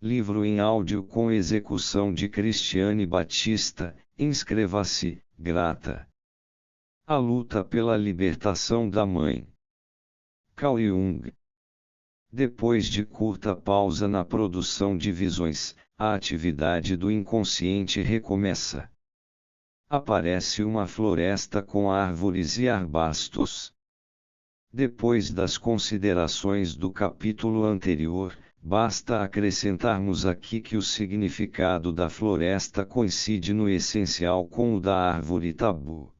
livro em áudio com execução de Cristiane Batista. Inscreva-se, grata. A luta pela libertação da mãe. Carl Jung. Depois de curta pausa na produção de visões, a atividade do inconsciente recomeça. Aparece uma floresta com árvores e arbustos. Depois das considerações do capítulo anterior, basta acrescentarmos aqui que o significado da floresta coincide no essencial com o da árvore tabu.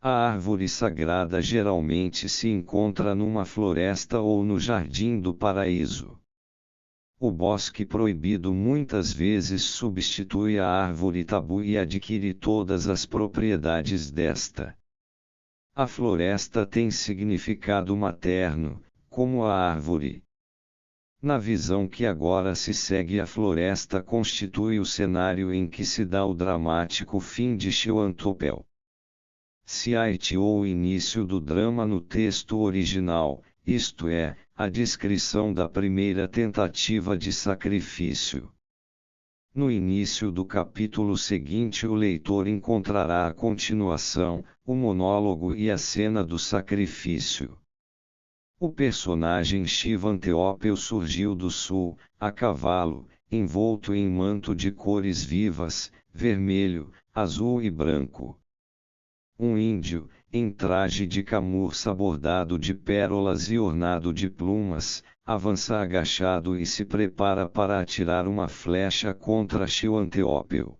A árvore sagrada geralmente se encontra numa floresta ou no jardim do paraíso. O bosque proibido muitas vezes substitui a árvore tabu e adquire todas as propriedades desta. A floresta tem significado materno, como a árvore. Na visão que agora se segue, a floresta constitui o cenário em que se dá o dramático fim de Xioantopel. Se haiteou o início do drama no texto original, isto é, a descrição da primeira tentativa de sacrifício. No início do capítulo seguinte, o leitor encontrará a continuação, o monólogo e a cena do sacrifício. O personagem Xioantopel surgiu do sul, a cavalo, envolto em manto de cores vivas, vermelho, azul e branco. Um índio, em traje de camurça bordado de pérolas e ornado de plumas, avança agachado e se prepara para atirar uma flecha contra Xioantopel.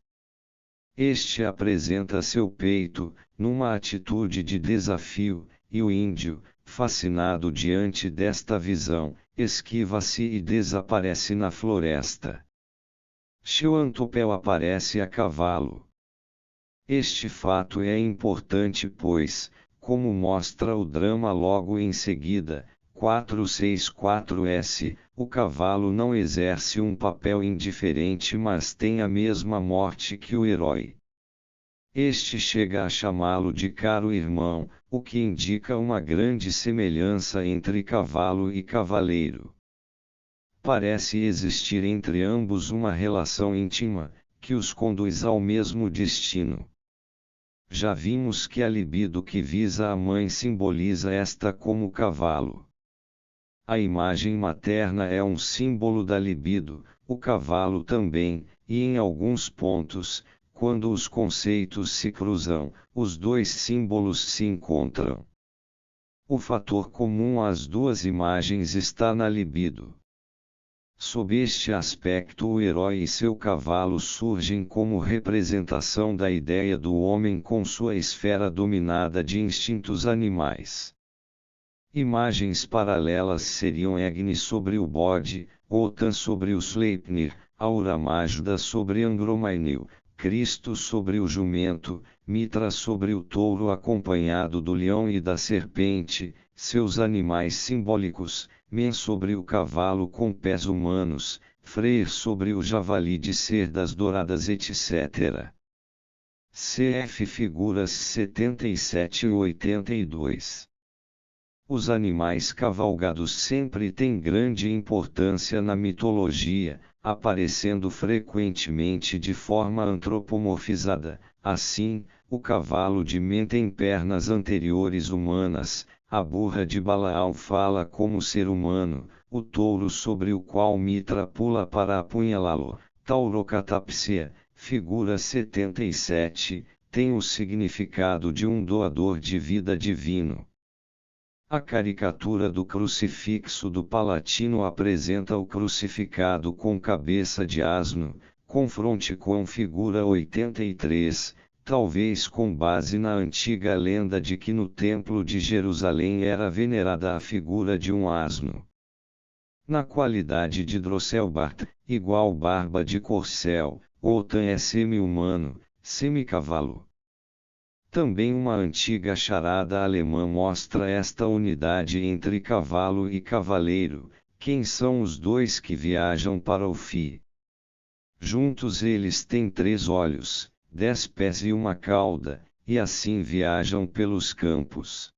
Este apresenta seu peito, numa atitude de desafio, e o índio, fascinado diante desta visão, esquiva-se e desaparece na floresta. Xioantopel aparece a cavalo. Este fato é importante pois, como mostra o drama logo em seguida, 464s, o cavalo não exerce um papel indiferente mas tem a mesma morte que o herói. Este chega a chamá-lo de caro irmão, o que indica uma grande semelhança entre cavalo e cavaleiro. Parece existir entre ambos uma relação íntima, que os conduz ao mesmo destino. Já vimos que a libido que visa a mãe simboliza esta como cavalo. A imagem materna é um símbolo da libido, o cavalo também, e em alguns pontos, quando os conceitos se cruzam, os dois símbolos se encontram. O fator comum às duas imagens está na libido. Sob este aspecto, o herói e seu cavalo surgem como representação da ideia do homem com sua esfera dominada de instintos animais. Imagens paralelas seriam Agni sobre o bode, Wotan sobre o Sleipnir, Aura Mazda sobre Andromainil, Cristo sobre o jumento, Mitra sobre o touro acompanhado do leão e da serpente, seus animais simbólicos, Men sobre o cavalo com pés humanos, Freyr sobre o javali de cerdas douradas etc. Cf. figuras 77 e 82. Os animais cavalgados sempre têm grande importância na mitologia, aparecendo frequentemente de forma antropomorfizada. Assim, o cavalo de Men tem pernas anteriores humanas, a burra de Balaão fala como ser humano, o touro sobre o qual Mitra pula para apunhalá-lo, Taurocatapsia, figura 77, tem o significado de um doador de vida divino. A caricatura do crucifixo do Palatino apresenta o crucificado com cabeça de asno, confronte com figura 83, talvez com base na antiga lenda de que no Templo de Jerusalém era venerada a figura de um asno. Na qualidade de Drosselbart, igual barba de corcel, Wotan é semi-humano, semi-cavalo. Também uma antiga charada alemã mostra esta unidade entre cavalo e cavaleiro, quem são os dois que viajam para o Fi. Juntos eles têm 3 olhos, 10 pés e uma cauda, e assim viajam pelos campos.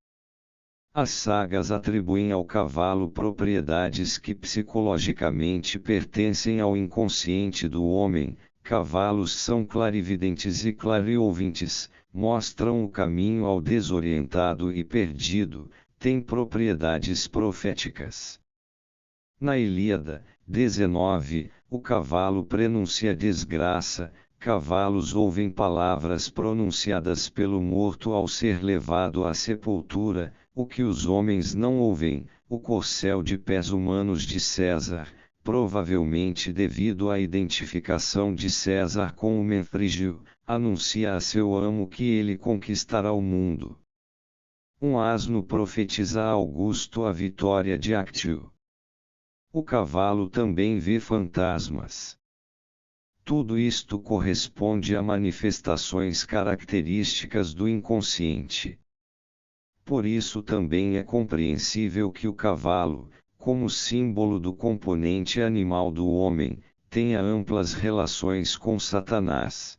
As sagas atribuem ao cavalo propriedades que psicologicamente pertencem ao inconsciente do homem. Cavalos são clarividentes e clareouvintes, mostram o caminho ao desorientado e perdido, têm propriedades proféticas. Na Ilíada, 19, o cavalo prenuncia desgraça. Cavalos ouvem palavras pronunciadas pelo morto ao ser levado à sepultura, o que os homens não ouvem. O corcel de pés humanos de César, provavelmente devido à identificação de César com o Menfrígio, anuncia a seu amo que ele conquistará o mundo. Um asno profetiza a Augusto a vitória de Actio. O cavalo também vê fantasmas. Tudo isto corresponde a manifestações características do inconsciente. Por isso também é compreensível que o cavalo, como símbolo do componente animal do homem, tenha amplas relações com Satanás.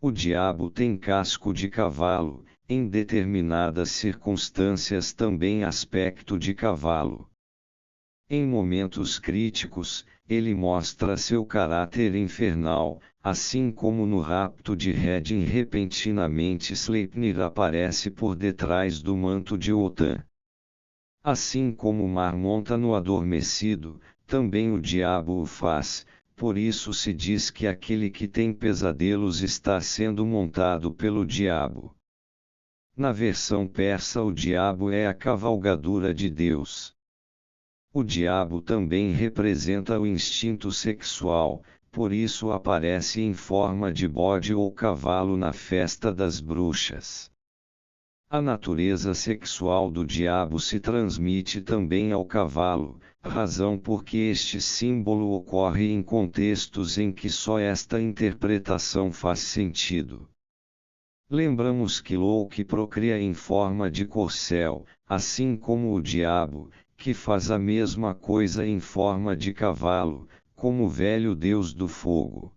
O diabo tem casco de cavalo, em determinadas circunstâncias também aspecto de cavalo. Em momentos críticos, ele mostra seu caráter infernal, assim como no rapto de Redin repentinamente Sleipnir aparece por detrás do manto de Wotan. Assim como o mar monta no adormecido, também o diabo o faz, por isso se diz que aquele que tem pesadelos está sendo montado pelo diabo. Na versão persa o diabo é a cavalgadura de Deus. O diabo também representa o instinto sexual, por isso aparece em forma de bode ou cavalo na festa das bruxas. A natureza sexual do diabo se transmite também ao cavalo, razão porque este símbolo ocorre em contextos em que só esta interpretação faz sentido. Lembramos que Loki procria em forma de corcel, assim como o diabo, que faz a mesma coisa em forma de cavalo, como o velho deus do fogo.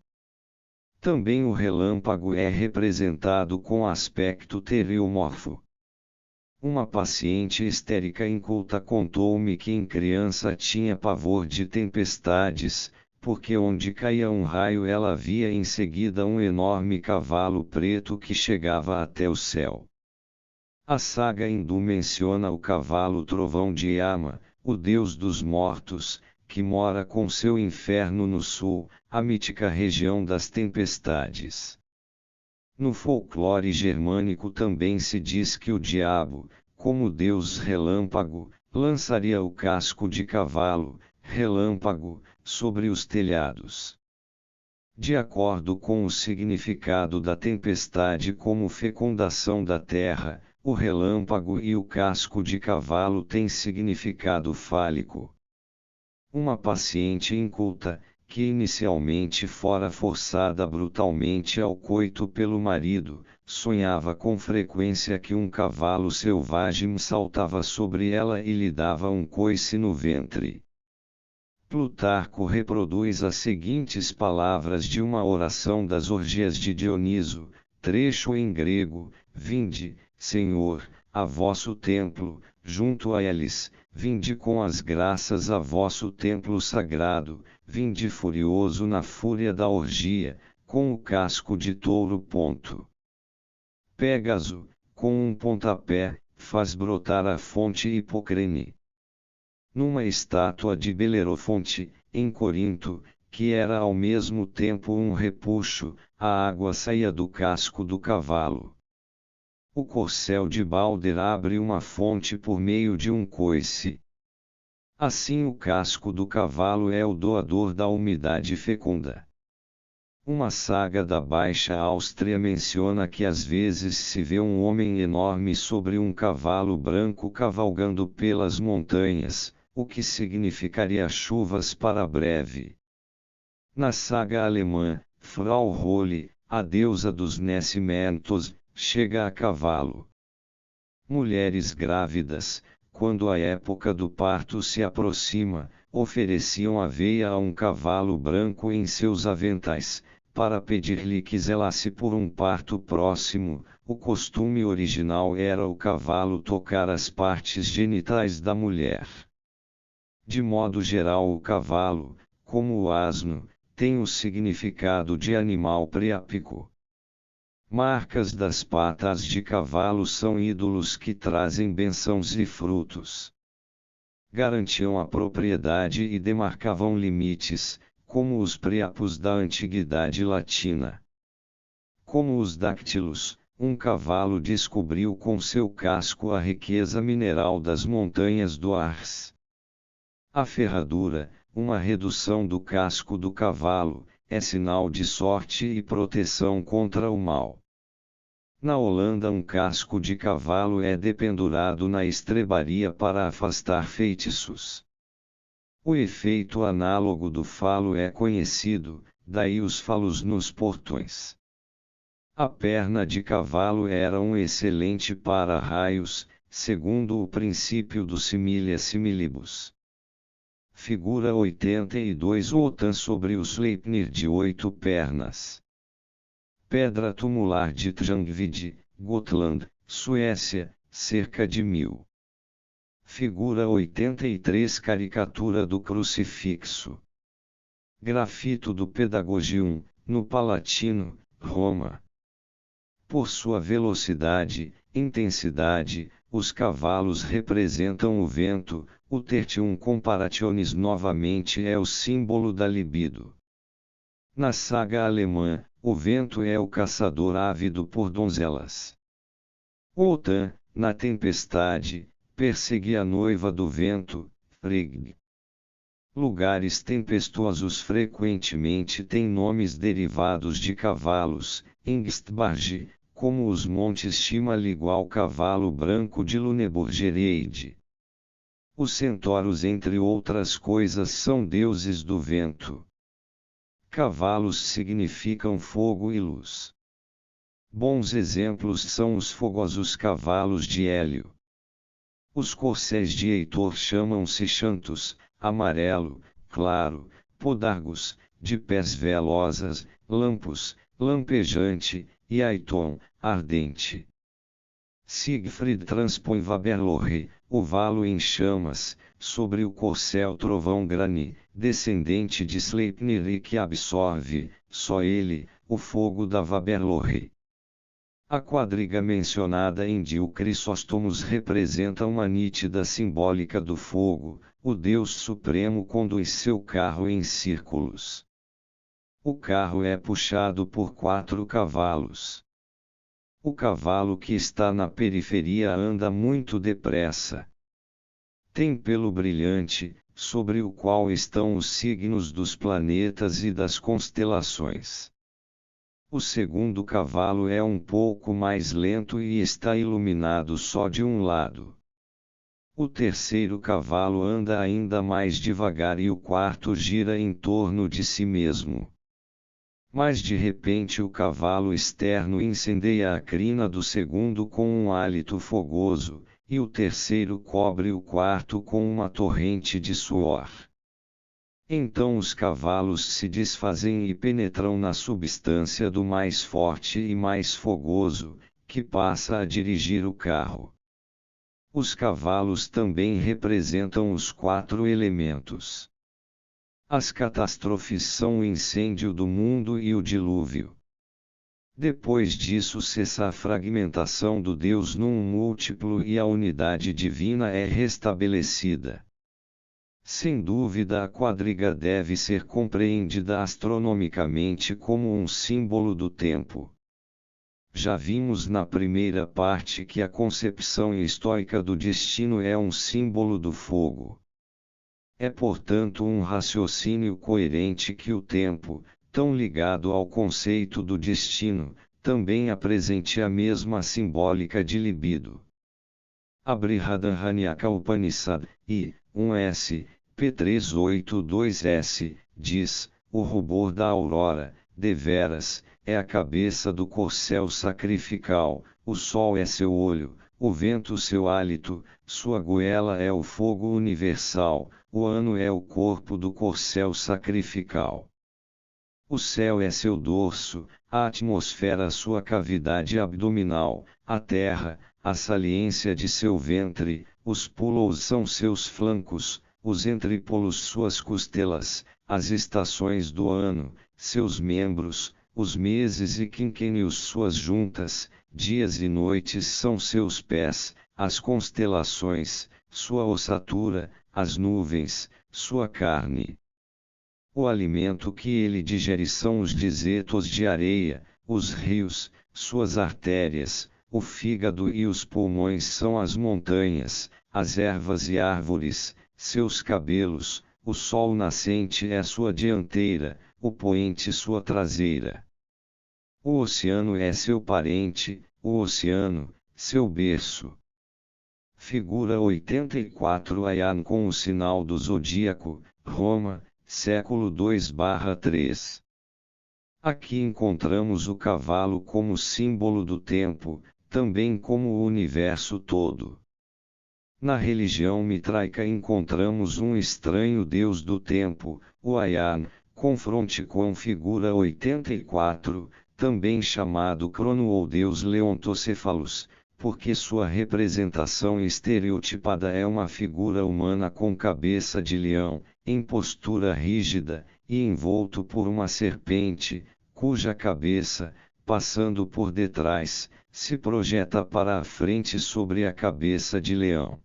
Também o relâmpago é representado com aspecto teriomorfo. Uma paciente histérica inculta contou-me que em criança tinha pavor de tempestades, porque onde caía um raio ela via em seguida um enorme cavalo preto que chegava até o céu. A saga hindu menciona o cavalo trovão de Yama, o deus dos mortos, que mora com seu inferno no sul, a mítica região das tempestades. No folclore germânico também se diz que o diabo, como deus relâmpago, lançaria o casco de cavalo, relâmpago, sobre os telhados. De acordo com o significado da tempestade como fecundação da terra, o relâmpago e o casco de cavalo têm significado fálico. Uma paciente inculta, que inicialmente fora forçada brutalmente ao coito pelo marido, sonhava com frequência que um cavalo selvagem saltava sobre ela e lhe dava um coice no ventre. Plutarco reproduz as seguintes palavras de uma oração das orgias de Dioniso, trecho em grego: Vinde, Senhor, a vosso templo, junto a eles, vinde com as graças a vosso templo sagrado, vinde furioso na fúria da orgia, com o casco de touro. Pégaso, com um pontapé, faz brotar a fonte Hipocrene. Numa estátua de Belerofonte, em Corinto, que era ao mesmo tempo um repuxo, a água saía do casco do cavalo. O corcel de Balder abre uma fonte por meio de um coice. Assim o casco do cavalo é o doador da umidade fecunda. Uma saga da Baixa Áustria menciona que às vezes se vê um homem enorme sobre um cavalo branco cavalgando pelas montanhas, o que significaria chuvas para breve. Na saga alemã, Frau Holle, a deusa dos nascimentos, chega a cavalo. Mulheres grávidas, quando a época do parto se aproxima, ofereciam aveia a um cavalo branco em seus aventais, para pedir-lhe que zelasse por um parto próximo, o costume original era o cavalo tocar as partes genitais da mulher. De modo geral, o cavalo, como o asno, tem o significado de animal priápico. Marcas das patas de cavalo são ídolos que trazem bênçãos e frutos. Garantiam a propriedade e demarcavam limites, como os priapos da antiguidade latina. Como os dáctilos, um cavalo descobriu com seu casco a riqueza mineral das montanhas do Ars. A ferradura, uma redução do casco do cavalo, é sinal de sorte e proteção contra o mal. Na Holanda, um casco de cavalo é dependurado na estrebaria para afastar feitiços. O efeito análogo do falo é conhecido, daí os falos nos portões. A perna de cavalo era um excelente para-raios, segundo o princípio do similia similibus. Figura 82. O Otan sobre o Sleipnir de 8 pernas. Pedra tumular de Tjangvid, Gotland, Suécia, cerca de 1000. Figura 83. Caricatura do crucifixo. Grafito do Pedagogium, no Palatino, Roma. Por sua velocidade, intensidade, os cavalos representam o vento. O tertium comparationis novamente é o símbolo da libido. Na saga alemã, o vento é o caçador ávido por donzelas. Wotan, na tempestade, persegue a noiva do vento, Frigg. Lugares tempestuosos frequentemente têm nomes derivados de cavalos, Ingstbarge, como os montes Shimal igual cavalo branco de Luneburgereide. Os centauros, entre outras coisas, são deuses do vento. Cavalos significam fogo e luz. Bons exemplos são os fogosos cavalos de Hélio. Os corcéis de Heitor chamam-se Xantos, amarelo, claro, Podargos, de pés velozes, Lampos, lampejante, e Aiton, ardente. Siegfried transpõe Vaberlohe, o valo em chamas, sobre o corcel trovão Grani, descendente de Sleipnir e que absorve, só ele, o fogo da Vaberlohe. A quadriga mencionada em Dio Crisóstomos representa uma nítida simbólica do fogo. O Deus Supremo conduz seu carro em círculos. O carro é puxado por 4 cavalos. O cavalo que está na periferia anda muito depressa. Tem pelo brilhante, sobre o qual estão os signos dos planetas e das constelações. O segundo cavalo é um pouco mais lento e está iluminado só de um lado. O terceiro cavalo anda ainda mais devagar e o quarto gira em torno de si mesmo. Mas de repente o cavalo externo incendeia a crina do segundo com um hálito fogoso, e o terceiro cobre o quarto com uma torrente de suor. Então os cavalos se desfazem e penetram na substância do mais forte e mais fogoso, que passa a dirigir o carro. Os cavalos também representam os 4 elementos. As catástrofes são o incêndio do mundo e o dilúvio. Depois disso cessa a fragmentação do Deus num múltiplo e a unidade divina é restabelecida. Sem dúvida, a quadriga deve ser compreendida astronomicamente como um símbolo do tempo. Já vimos na primeira parte que a concepção estoica do destino é um símbolo do fogo. É portanto um raciocínio coerente que o tempo, tão ligado ao conceito do destino, também apresente a mesma simbólica de libido. A Brihadaranyaka Upanishad, I, 1s, p382s, diz, o rubor da aurora, deveras, é a cabeça do corcel sacrificial, o sol é seu olho, o vento seu hálito, sua goela é o fogo universal, o ano é o corpo do corcel sacrificial. O céu é seu dorso, a atmosfera sua cavidade abdominal, a terra, a saliência de seu ventre, os púlulos são seus flancos, os entrípolos suas costelas, as estações do ano, seus membros, os meses e quinquênios suas juntas, dias e noites são seus pés, as constelações, sua ossatura, as nuvens, sua carne. O alimento que ele digere são os desertos de areia, os rios, suas artérias, o fígado e os pulmões são as montanhas, as ervas e árvores, seus cabelos, o sol nascente é sua dianteira, o poente sua traseira. O oceano é seu parente, o oceano, seu berço. Figura 84 Aian com o sinal do zodíaco, Roma, século 2/3. Aqui encontramos o cavalo como símbolo do tempo, também como o universo todo. Na religião mitraica encontramos um estranho deus do tempo, o Aian, confronte com figura 84, também chamado Crono ou deus Leontocéfalos, porque sua representação estereotipada é uma figura humana com cabeça de leão, em postura rígida, e envolto por uma serpente, cuja cabeça, passando por detrás, se projeta para a frente sobre a cabeça de leão.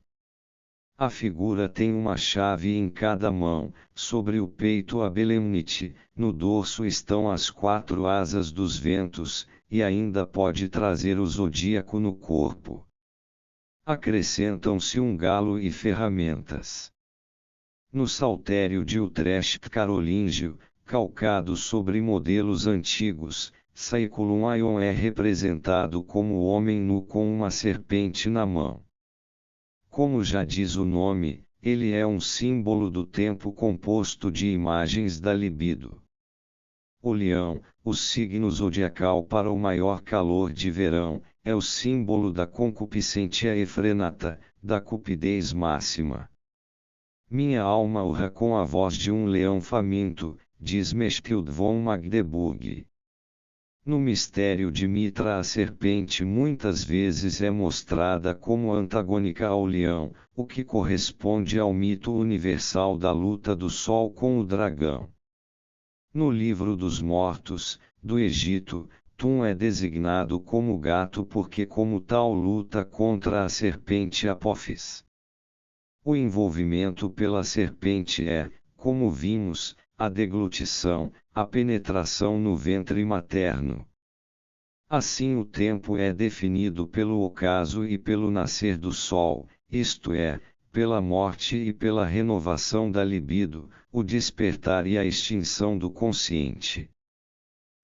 A figura tem uma chave em cada mão, sobre o peito a belemnite, no dorso estão as 4 asas dos ventos, e ainda pode trazer o zodíaco no corpo. Acrescentam-se um galo e ferramentas. No saltério de Utrecht carolíngio, calcado sobre modelos antigos, Saeculum Aion é representado como homem nu com uma serpente na mão. Como já diz o nome, ele é um símbolo do tempo composto de imagens da libido. O leão, o signo zodiacal para o maior calor de verão, é o símbolo da concupiscentia efrenata, da cupidez máxima. Minha alma urra com a voz de um leão faminto, diz Mechtild von Magdeburg. No mistério de Mitra a serpente muitas vezes é mostrada como antagônica ao leão, o que corresponde ao mito universal da luta do sol com o dragão. No livro dos mortos, do Egito, Tum é designado como gato porque como tal luta contra a serpente Apófis. O envolvimento pela serpente é, como vimos, a deglutição, a penetração no ventre materno. Assim o tempo é definido pelo ocaso e pelo nascer do sol, isto é, pela morte e pela renovação da libido, o despertar e a extinção do consciente.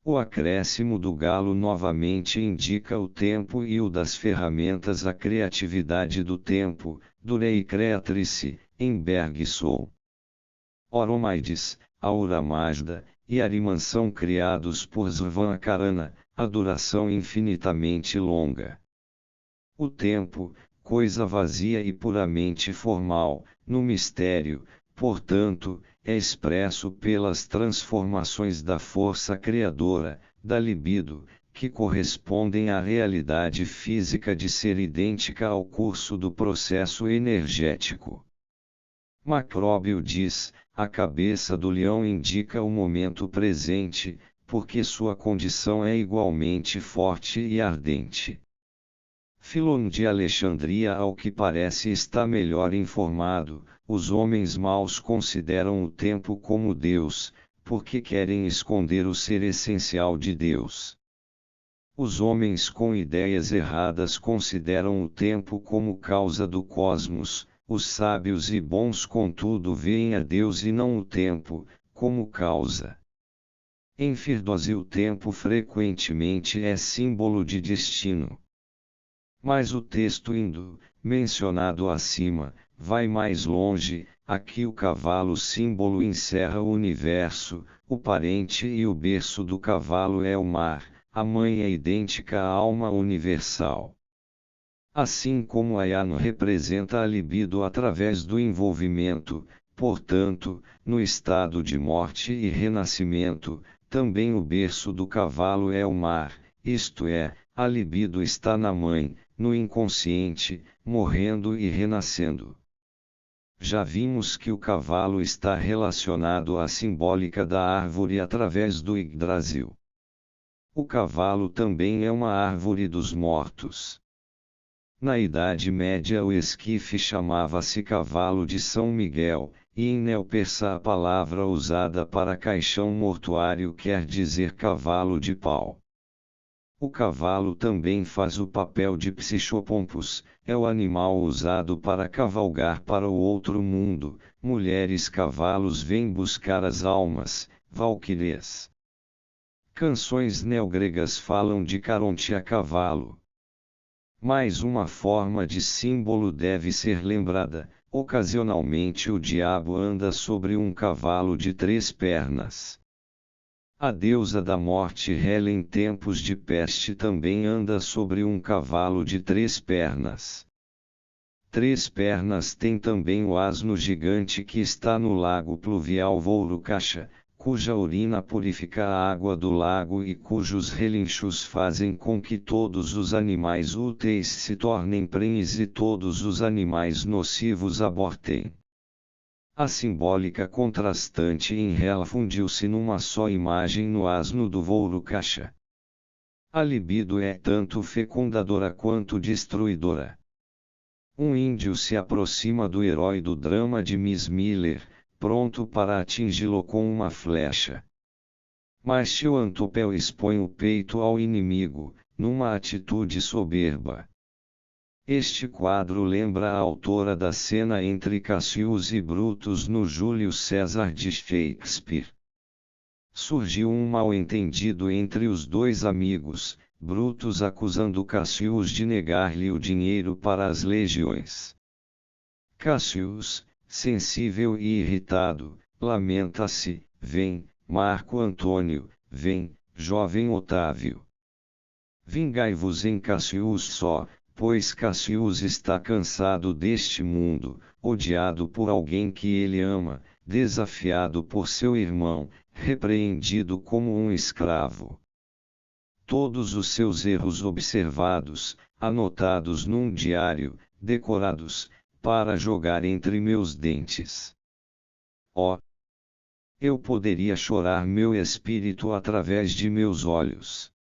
O acréscimo do galo novamente indica o tempo e o das ferramentas a criatividade do tempo, Durei Creatrice, em Bergson. Oromaides, Aura Mazda, e Ariman são criados por Svankarana, a duração infinitamente longa. O tempo, coisa vazia e puramente formal, no mistério, portanto, é expresso pelas transformações da força criadora, da libido, que correspondem à realidade física de ser idêntica ao curso do processo energético. Macróbio diz, a cabeça do leão indica o momento presente, porque sua condição é igualmente forte e ardente. Filon de Alexandria ao que parece está melhor informado, os homens maus consideram o tempo como Deus, porque querem esconder o ser essencial de Deus. Os homens com ideias erradas consideram o tempo como causa do cosmos, os sábios e bons contudo veem a Deus e não o tempo, como causa. Em Firdose o tempo frequentemente é símbolo de destino. Mas o texto hindu, mencionado acima, vai mais longe, aqui o cavalo símbolo encerra o universo, o parente e o berço do cavalo é o mar, a mãe é idêntica à alma universal. Assim como Ayano representa a libido através do envolvimento, portanto, no estado de morte e renascimento, também o berço do cavalo é o mar, isto é, a libido está na mãe, no inconsciente, morrendo e renascendo. Já vimos que o cavalo está relacionado à simbólica da árvore através do Yggdrasil. O cavalo também é uma árvore dos mortos. Na Idade Média o esquife chamava-se cavalo de São Miguel, e em neopersa a palavra usada para caixão mortuário quer dizer cavalo de pau. O cavalo também faz o papel de Psichopompos, é o animal usado para cavalgar para o outro mundo. Mulheres cavalos vêm buscar as almas, valquírias. Canções neogregas falam de Caronte a cavalo. Mais uma forma de símbolo deve ser lembrada: ocasionalmente o diabo anda sobre um cavalo de 3 pernas. A deusa da morte Hela em tempos de peste também anda sobre um cavalo de 3 pernas. 3 pernas tem também o asno gigante que está no lago pluvial Vourukasha, cuja urina purifica a água do lago e cujos relinchos fazem com que todos os animais úteis se tornem prenhes e todos os animais nocivos abortem. A simbólica contrastante em Hela fundiu-se numa só imagem no asno do Vourukasha. A libido é tanto fecundadora quanto destruidora. Um índio se aproxima do herói do drama de Miss Miller, pronto para atingi-lo com uma flecha. Mas Antopel expõe o peito ao inimigo, numa atitude soberba. Este quadro lembra a autora da cena entre Cassius e Brutus no Júlio César de Shakespeare. Surgiu um mal-entendido entre os dois amigos, Brutus acusando Cassius de negar-lhe o dinheiro para as legiões. Cassius, sensível e irritado, lamenta-se: vem, Marco Antônio, vem, jovem Otávio. Vingai-vos em Cassius só, pois Cassius está cansado deste mundo, odiado por alguém que ele ama, desafiado por seu irmão, repreendido como um escravo. Todos os seus erros observados, anotados num diário, decorados, para jogar entre meus dentes. Oh! Eu poderia chorar meu espírito através de meus olhos.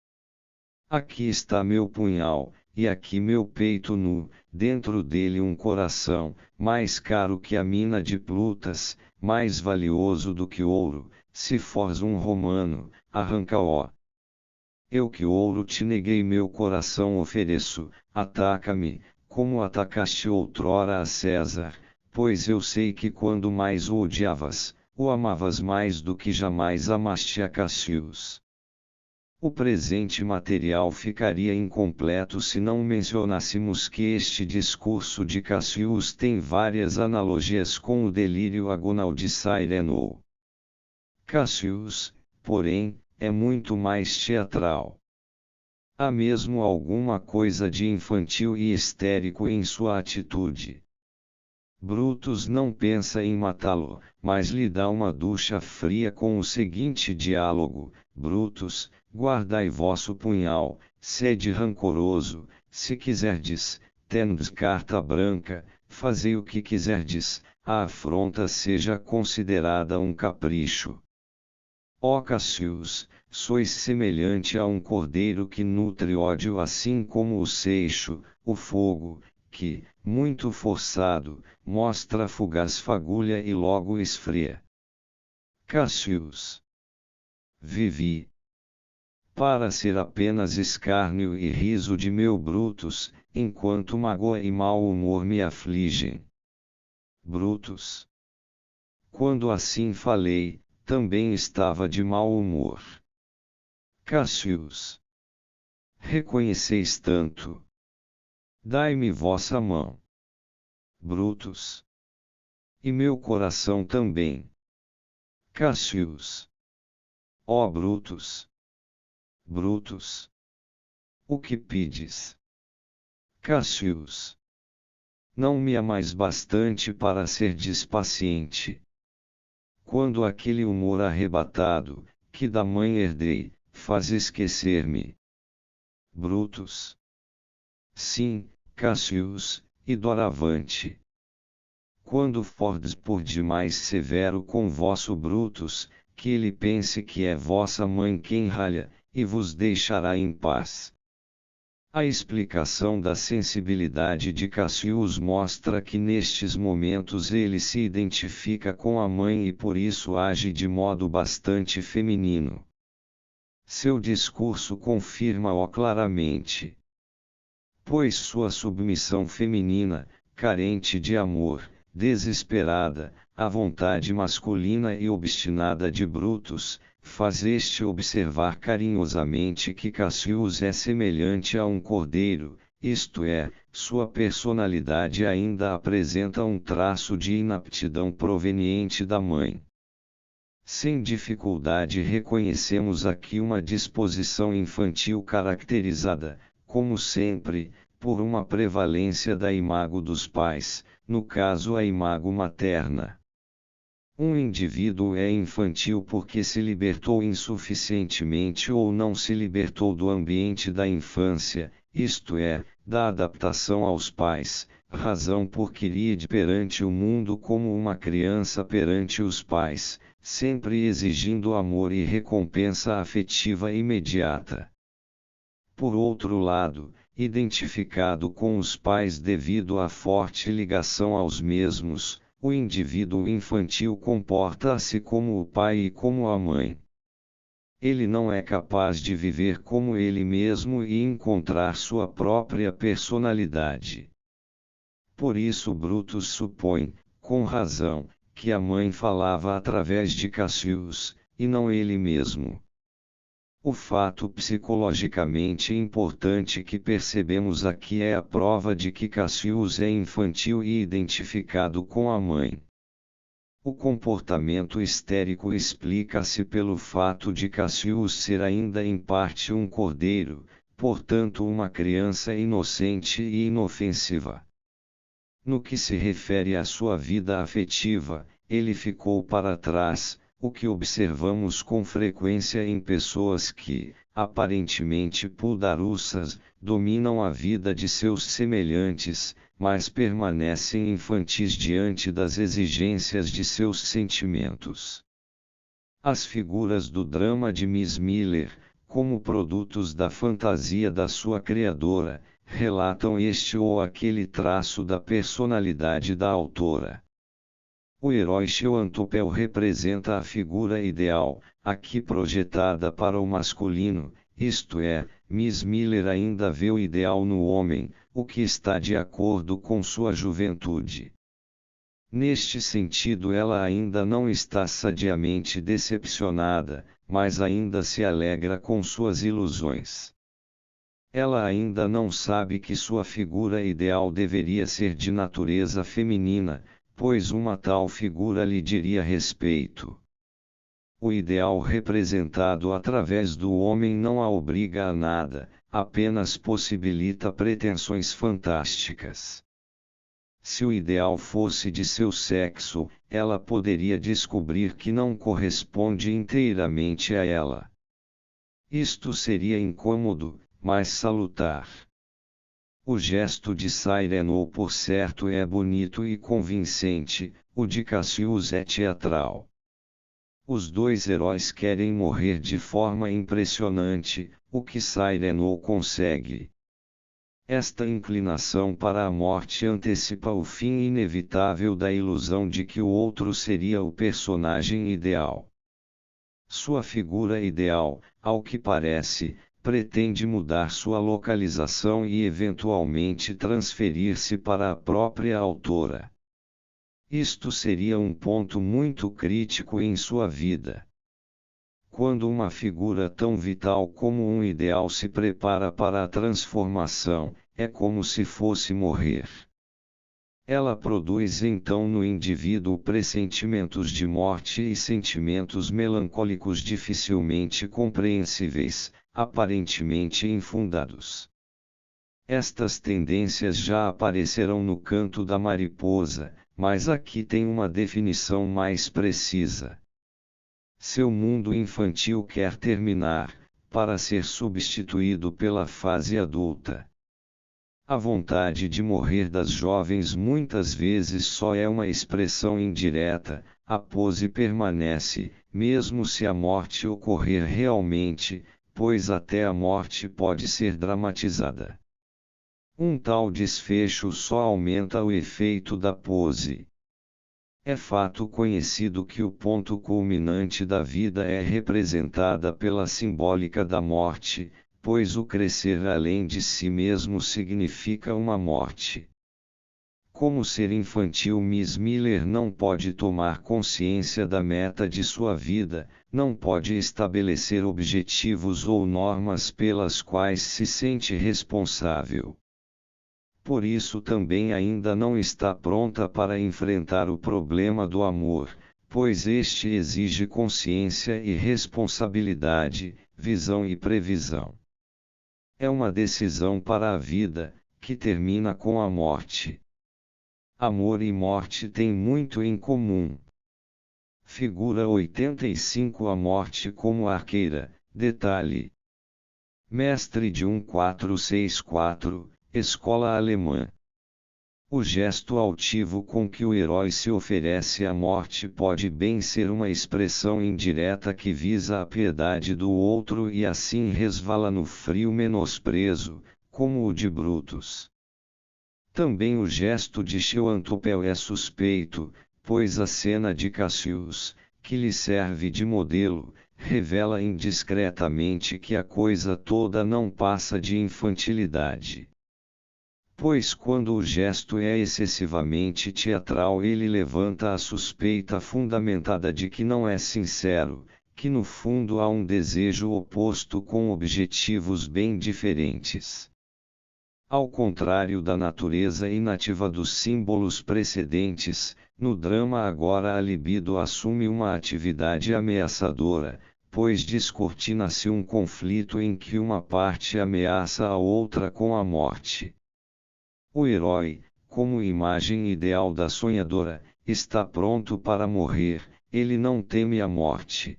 Aqui está meu punhal, e aqui meu peito nu, dentro dele um coração, mais caro que a mina de Plutas, mais valioso do que ouro. Se fores um romano, arranca-o. Eu que ouro te neguei, meu coração ofereço, ataca-me, como atacaste outrora a César, pois eu sei que quando mais o odiavas, o amavas mais do que jamais amaste a Cassius. O presente material ficaria incompleto se não mencionássemos que este discurso de Cassius tem várias analogias com o delírio agonal de Cyrano. Cassius, porém, é muito mais teatral. Há mesmo alguma coisa de infantil e histérico em sua atitude. Brutus não pensa em matá-lo, mas lhe dá uma ducha fria com o seguinte diálogo: Brutus, guardai vosso punhal, sede rancoroso, se quiserdes, tendes carta branca, fazei o que quiserdes, a afronta seja considerada um capricho. Ó Cassius, sois semelhante a um cordeiro que nutre ódio, assim como o seixo, o fogo, que, muito forçado, mostra fugaz fagulha e logo esfria. Cassius. Vivi para ser apenas escárnio e riso de meu Brutus, enquanto mágoa e mau humor me afligem. Brutus. Quando assim falei, também estava de mau humor. Cassius. Reconheceis tanto. Dai-me vossa mão. Brutus. E meu coração também. Cassius. Ó Brutus. Brutus. O que pedes? Cassius. Não me amais bastante para ser despaciente. Quando aquele humor arrebatado, que da mãe herdei, faz esquecer-me. Brutus. Sim, Cassius, e doravante. Quando fordes por demais severo com vosso Brutus, que ele pense que é vossa mãe quem ralha, e vos deixará em paz. A explicação da sensibilidade de Cassius mostra que nestes momentos ele se identifica com a mãe e por isso age de modo bastante feminino. Seu discurso confirma-o claramente. Pois sua submissão feminina, carente de amor, desesperada, a vontade masculina e obstinada de Brutus, faz este observar carinhosamente que Cassius é semelhante a um cordeiro, isto é, sua personalidade ainda apresenta um traço de inaptidão proveniente da mãe. Sem dificuldade reconhecemos aqui uma disposição infantil caracterizada, como sempre, por uma prevalência da imago dos pais, no caso a imago materna. Um indivíduo é infantil porque se libertou insuficientemente ou não se libertou do ambiente da infância, isto é, da adaptação aos pais, razão por que lide perante o mundo como uma criança perante os pais, sempre exigindo amor e recompensa afetiva imediata. Por outro lado, identificado com os pais devido à forte ligação aos mesmos, o indivíduo infantil comporta-se como o pai e como a mãe. Ele não é capaz de viver como ele mesmo e encontrar sua própria personalidade. Por isso Brutus supõe, com razão, que a mãe falava através de Cassius, e não ele mesmo. O fato psicologicamente importante que percebemos aqui é a prova de que Cassius é infantil e identificado com a mãe. O comportamento histérico explica-se pelo fato de Cassius ser ainda em parte um cordeiro, portanto uma criança inocente e inofensiva. No que se refere à sua vida afetiva, ele ficou para trás, o que observamos com frequência em pessoas que, aparentemente pudaruças, dominam a vida de seus semelhantes, mas permanecem infantis diante das exigências de seus sentimentos. As figuras do drama de Miss Miller, como produtos da fantasia da sua criadora, relatam este ou aquele traço da personalidade da autora. O herói Xantopel representa a figura ideal, aqui projetada para o masculino, isto é, Miss Miller ainda vê o ideal no homem, o que está de acordo com sua juventude. Neste sentido ela ainda não está sadiamente decepcionada, mas ainda se alegra com suas ilusões. Ela ainda não sabe que sua figura ideal deveria ser de natureza feminina, pois uma tal figura lhe diria respeito. O ideal representado através do homem não a obriga a nada, apenas possibilita pretensões fantásticas. Se o ideal fosse de seu sexo, ela poderia descobrir que não corresponde inteiramente a ela. Isto seria incômodo, mas salutar. O gesto de Cyrano por certo é bonito e convincente, o de Cassius é teatral. Os dois heróis querem morrer de forma impressionante, o que Cyrano consegue. Esta inclinação para a morte antecipa o fim inevitável da ilusão de que o outro seria o personagem ideal. Sua figura ideal, ao que parece, pretende mudar sua localização e eventualmente transferir-se para a própria autora. Isto seria um ponto muito crítico em sua vida. Quando uma figura tão vital como um ideal se prepara para a transformação, é como se fosse morrer. Ela produz então no indivíduo pressentimentos de morte e sentimentos melancólicos dificilmente compreensíveis, aparentemente infundados. Estas tendências já aparecerão no Canto da Mariposa, mas aqui tem uma definição mais precisa. Seu mundo infantil quer terminar, para ser substituído pela fase adulta. A vontade de morrer das jovens muitas vezes só é uma expressão indireta, a pose permanece, mesmo se a morte ocorrer realmente, pois até a morte pode ser dramatizada. Um tal desfecho só aumenta o efeito da pose. É fato conhecido que o ponto culminante da vida é representada pela simbólica da morte, pois o crescer além de si mesmo significa uma morte. Como ser infantil, Miss Miller não pode tomar consciência da meta de sua vida, não pode estabelecer objetivos ou normas pelas quais se sente responsável. Por isso também ainda não está pronta para enfrentar o problema do amor, pois este exige consciência e responsabilidade, visão e previsão. É uma decisão para a vida, que termina com a morte. Amor e morte têm muito em comum. Figura 85. A morte como arqueira, detalhe. Mestre de 1464, Escola Alemã. O gesto altivo com que o herói se oferece à morte pode bem ser uma expressão indireta que visa a piedade do outro e assim resvala no frio menosprezo, como o de Brutus. Também o gesto de Xantopel é suspeito, pois a cena de Cassius, que lhe serve de modelo, revela indiscretamente que a coisa toda não passa de infantilidade. Pois quando o gesto é excessivamente teatral, ele levanta a suspeita fundamentada de que não é sincero, que no fundo há um desejo oposto com objetivos bem diferentes. Ao contrário da natureza inativa dos símbolos precedentes, no drama agora a libido assume uma atividade ameaçadora, pois descortina-se um conflito em que uma parte ameaça a outra com a morte. O herói, como imagem ideal da sonhadora, está pronto para morrer, ele não teme a morte.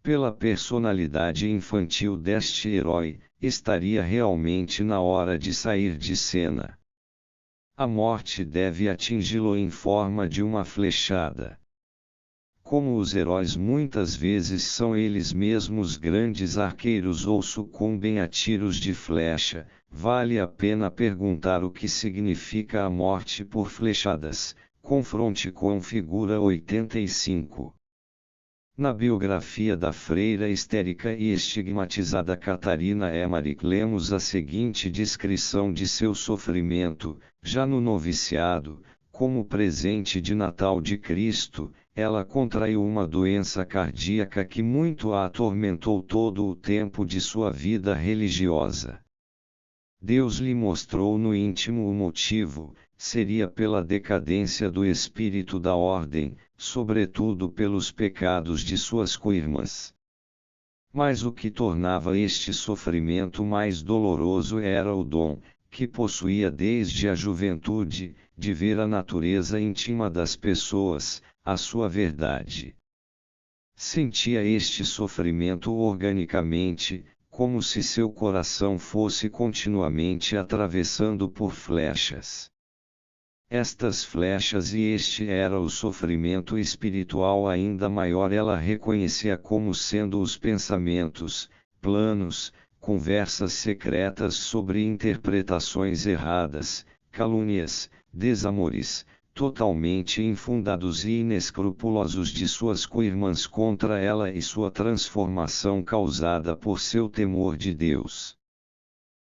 Pela personalidade infantil deste herói, estaria realmente na hora de sair de cena. A morte deve atingi-lo em forma de uma flechada. Como os heróis muitas vezes são eles mesmos grandes arqueiros ou sucumbem a tiros de flecha, vale a pena perguntar o que significa a morte por flechadas. Confronte com figura 85. Na biografia da freira histérica e estigmatizada Catarina Emmerich lemos a seguinte descrição de seu sofrimento: já no noviciado, como presente de Natal de Cristo, ela contraiu uma doença cardíaca que muito a atormentou todo o tempo de sua vida religiosa. Deus lhe mostrou no íntimo o motivo, seria pela decadência do espírito da ordem, sobretudo pelos pecados de suas co-irmãs. Mas o que tornava este sofrimento mais doloroso era o dom, que possuía desde a juventude, de ver a natureza íntima das pessoas, a sua verdade. Sentia este sofrimento organicamente, como se seu coração fosse continuamente atravessando por flechas. Estas flechas e este era o sofrimento espiritual ainda maior, ela reconhecia como sendo os pensamentos, planos, conversas secretas sobre interpretações erradas, calúnias, desamores, totalmente infundados e inescrupulosos de suas co-irmãs contra ela e sua transformação causada por seu temor de Deus.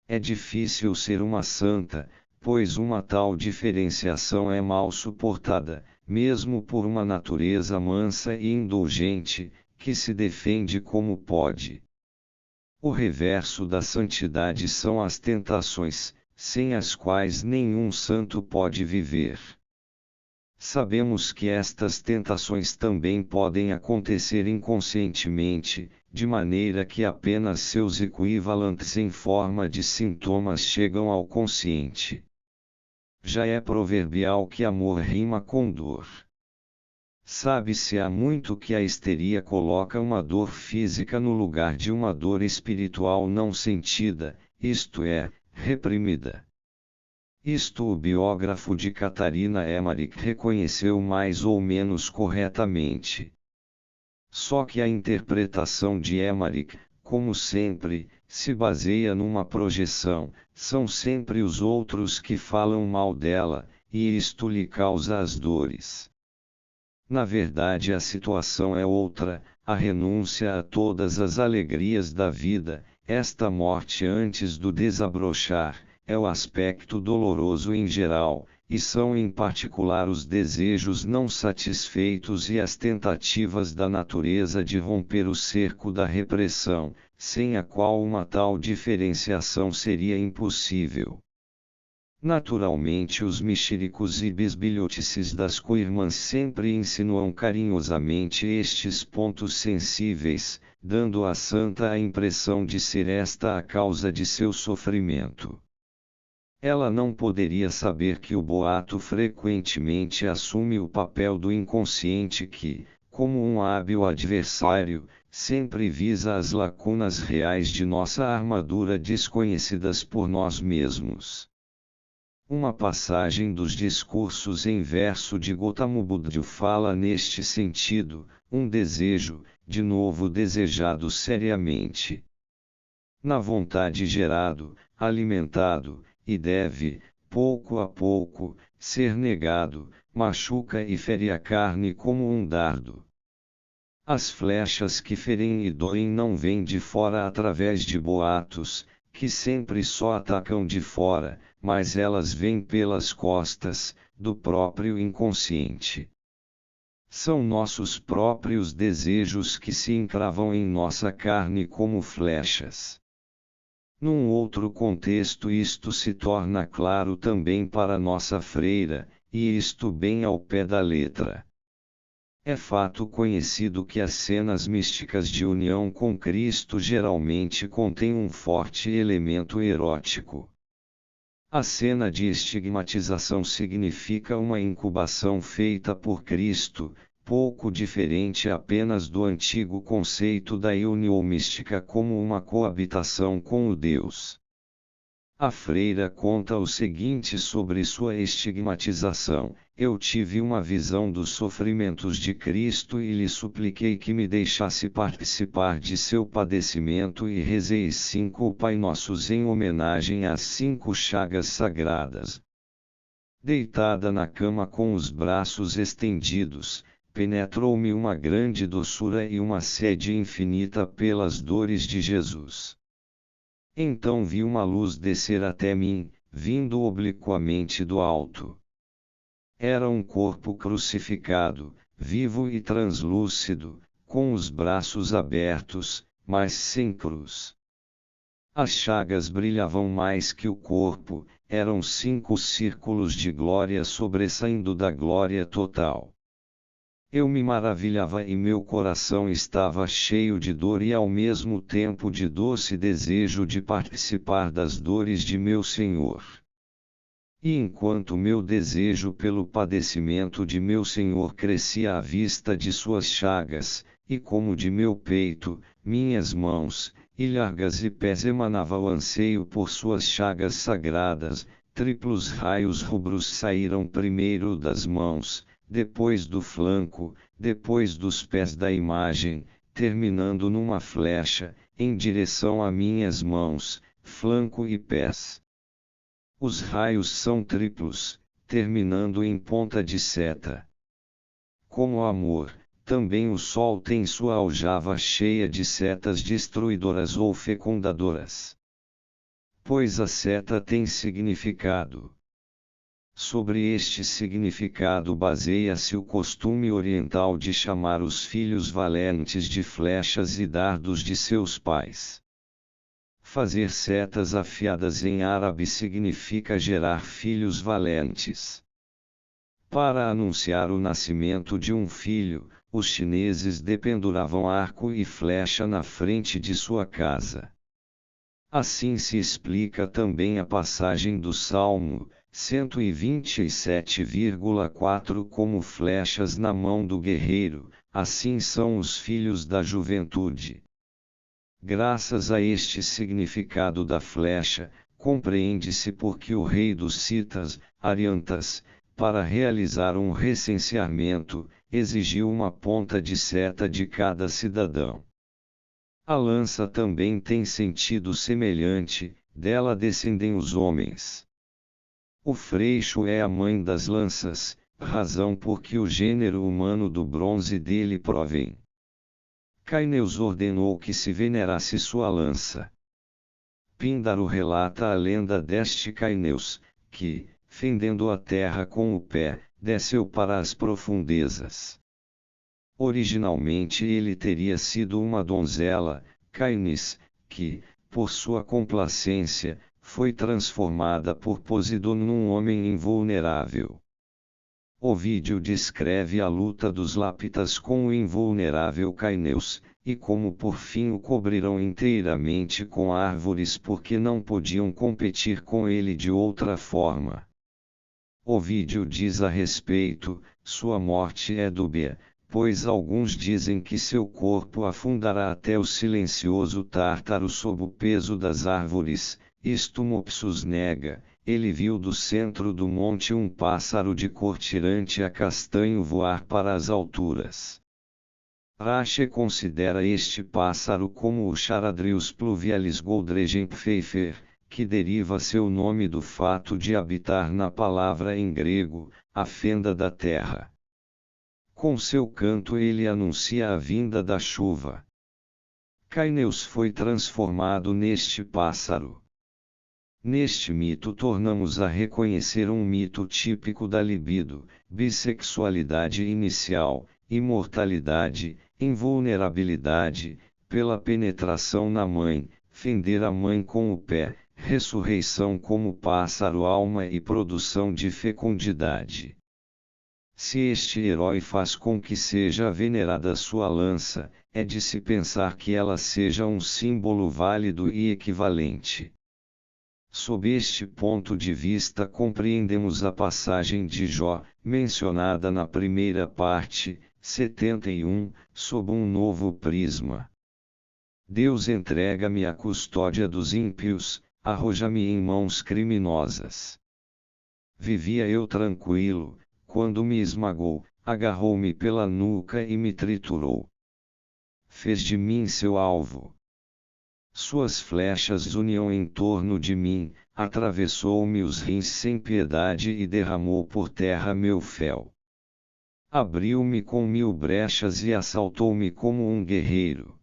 É difícil ser uma santa, pois uma tal diferenciação é mal suportada, mesmo por uma natureza mansa e indulgente, que se defende como pode. O reverso da santidade são as tentações, sem as quais nenhum santo pode viver. Sabemos que estas tentações também podem acontecer inconscientemente, de maneira que apenas seus equivalentes em forma de sintomas chegam ao consciente. Já é proverbial que amor rima com dor. Sabe-se há muito que a histeria coloca uma dor física no lugar de uma dor espiritual não sentida, isto é, reprimida. Isto o biógrafo de Catarina Emmerich reconheceu mais ou menos corretamente. Só que a interpretação de Emmerich, como sempre, se baseia numa projeção, são sempre os outros que falam mal dela, e isto lhe causa as dores. Na verdade, a situação é outra, a renúncia a todas as alegrias da vida, esta morte antes do desabrochar, é o aspecto doloroso em geral, e são em particular os desejos não satisfeitos e as tentativas da natureza de romper o cerco da repressão, sem a qual uma tal diferenciação seria impossível. Naturalmente, os mexericos e bisbilhotices das co-irmãs sempre insinuam carinhosamente estes pontos sensíveis, dando à santa a impressão de ser esta a causa de seu sofrimento. Ela não poderia saber que o boato frequentemente assume o papel do inconsciente que, como um hábil adversário, sempre visa as lacunas reais de nossa armadura desconhecidas por nós mesmos. Uma passagem dos discursos em verso de Gautama Buddha fala neste sentido, um desejo, de novo desejado seriamente. Na vontade gerado, alimentado, e deve, pouco a pouco, ser negado, machuca e fere a carne como um dardo. As flechas que ferem e doem não vêm de fora através de boatos, que sempre só atacam de fora, mas elas vêm pelas costas, do próprio inconsciente. São nossos próprios desejos que se encravam em nossa carne como flechas. Num outro contexto isto se torna claro também para nossa freira, e isto bem ao pé da letra. É fato conhecido que as cenas místicas de união com Cristo geralmente contêm um forte elemento erótico. A cena de estigmatização significa uma incubação feita por Cristo, pouco diferente apenas do antigo conceito da união mística como uma coabitação com o Deus. A freira conta o seguinte sobre sua estigmatização: eu tive uma visão dos sofrimentos de Cristo e lhe supliquei que me deixasse participar de seu padecimento e rezei 5 Pai Nossos em homenagem às 5 chagas sagradas. Deitada na cama com os braços estendidos, penetrou-me uma grande doçura e uma sede infinita pelas dores de Jesus. Então vi uma luz descer até mim, vindo obliquamente do alto. Era um corpo crucificado, vivo e translúcido, com os braços abertos, mas sem cruz. As chagas brilhavam mais que o corpo, eram 5 círculos de glória sobressaindo da glória total. Eu me maravilhava e meu coração estava cheio de dor e ao mesmo tempo de doce desejo de participar das dores de meu Senhor. E enquanto meu desejo pelo padecimento de meu Senhor crescia à vista de suas chagas, e como de meu peito, minhas mãos, ilhargas e pés emanava o anseio por suas chagas sagradas, triplos raios rubros saíram primeiro das mãos, depois do flanco, depois dos pés da imagem, terminando numa flecha, em direção a minhas mãos, flanco e pés. Os raios são triplos, terminando em ponta de seta. Como amor, também o sol tem sua aljava cheia de setas destruidoras ou fecundadoras. Pois a seta tem significado. Sobre este significado baseia-se o costume oriental de chamar os filhos valentes de flechas e dardos de seus pais. Fazer setas afiadas em árabe significa gerar filhos valentes. Para anunciar o nascimento de um filho, os chineses dependuravam arco e flecha na frente de sua casa. Assim se explica também a passagem do Salmo: 127,4 Como flechas na mão do guerreiro, assim são os filhos da juventude. Graças a este significado da flecha, compreende-se por que o rei dos citas, Ariantas, para realizar um recenseamento, exigiu uma ponta de seta de cada cidadão. A lança também tem sentido semelhante, dela descendem os homens. O freixo é a mãe das lanças, razão por que o gênero humano do bronze dele provém. Caineus ordenou que se venerasse sua lança. Píndaro relata a lenda deste Caineus, que, fendendo a terra com o pé, desceu para as profundezas. Originalmente ele teria sido uma donzela, Caines, que, por sua complacência, foi transformada por Poseidon num homem invulnerável. Ovídio descreve a luta dos Lápitas com o invulnerável Caineus, e como por fim o cobriram inteiramente com árvores porque não podiam competir com ele de outra forma. Ovídio diz a respeito, sua morte é dúbia, pois alguns dizem que seu corpo afundará até o silencioso Tártaro sob o peso das árvores. Isto Mopsus nega, ele viu do centro do monte um pássaro de cor tirante a castanho voar para as alturas. Rache considera este pássaro como o Charadrius pluvialis Goldregenpfeifer, que deriva seu nome do fato de habitar na palavra em grego, a fenda da terra. Com seu canto ele anuncia a vinda da chuva. Caineus foi transformado neste pássaro. Neste mito tornamos a reconhecer um mito típico da libido, bissexualidade inicial, imortalidade, invulnerabilidade, pela penetração na mãe, fender a mãe com o pé, ressurreição como pássaro alma e produção de fecundidade. Se este herói faz com que seja venerada sua lança, é de se pensar que ela seja um símbolo válido e equivalente. Sob este ponto de vista compreendemos a passagem de Jó, mencionada na primeira parte, 71, sob um novo prisma. Deus entrega-me à custódia dos ímpios, arroja-me em mãos criminosas. Vivia eu tranquilo, quando me esmagou, agarrou-me pela nuca e me triturou. Fez de mim seu alvo. Suas flechas uniam em torno de mim, atravessou-me os rins sem piedade e derramou por terra meu fel. Abriu-me com 1000 brechas e assaltou-me como um guerreiro.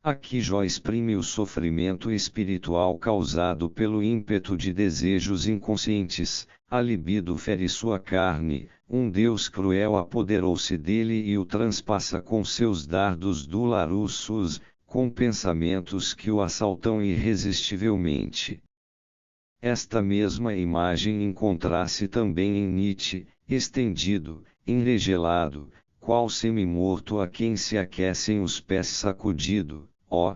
Aqui Jó exprime o sofrimento espiritual causado pelo ímpeto de desejos inconscientes, a libido fere sua carne, um Deus cruel apoderou-se dele e o transpassa com seus dardos dolorosos, com pensamentos que o assaltam irresistivelmente. Esta mesma imagem encontra-se também em Nietzsche, estendido, enregelado, qual semi-morto a quem se aquecem os pés sacudido, ó!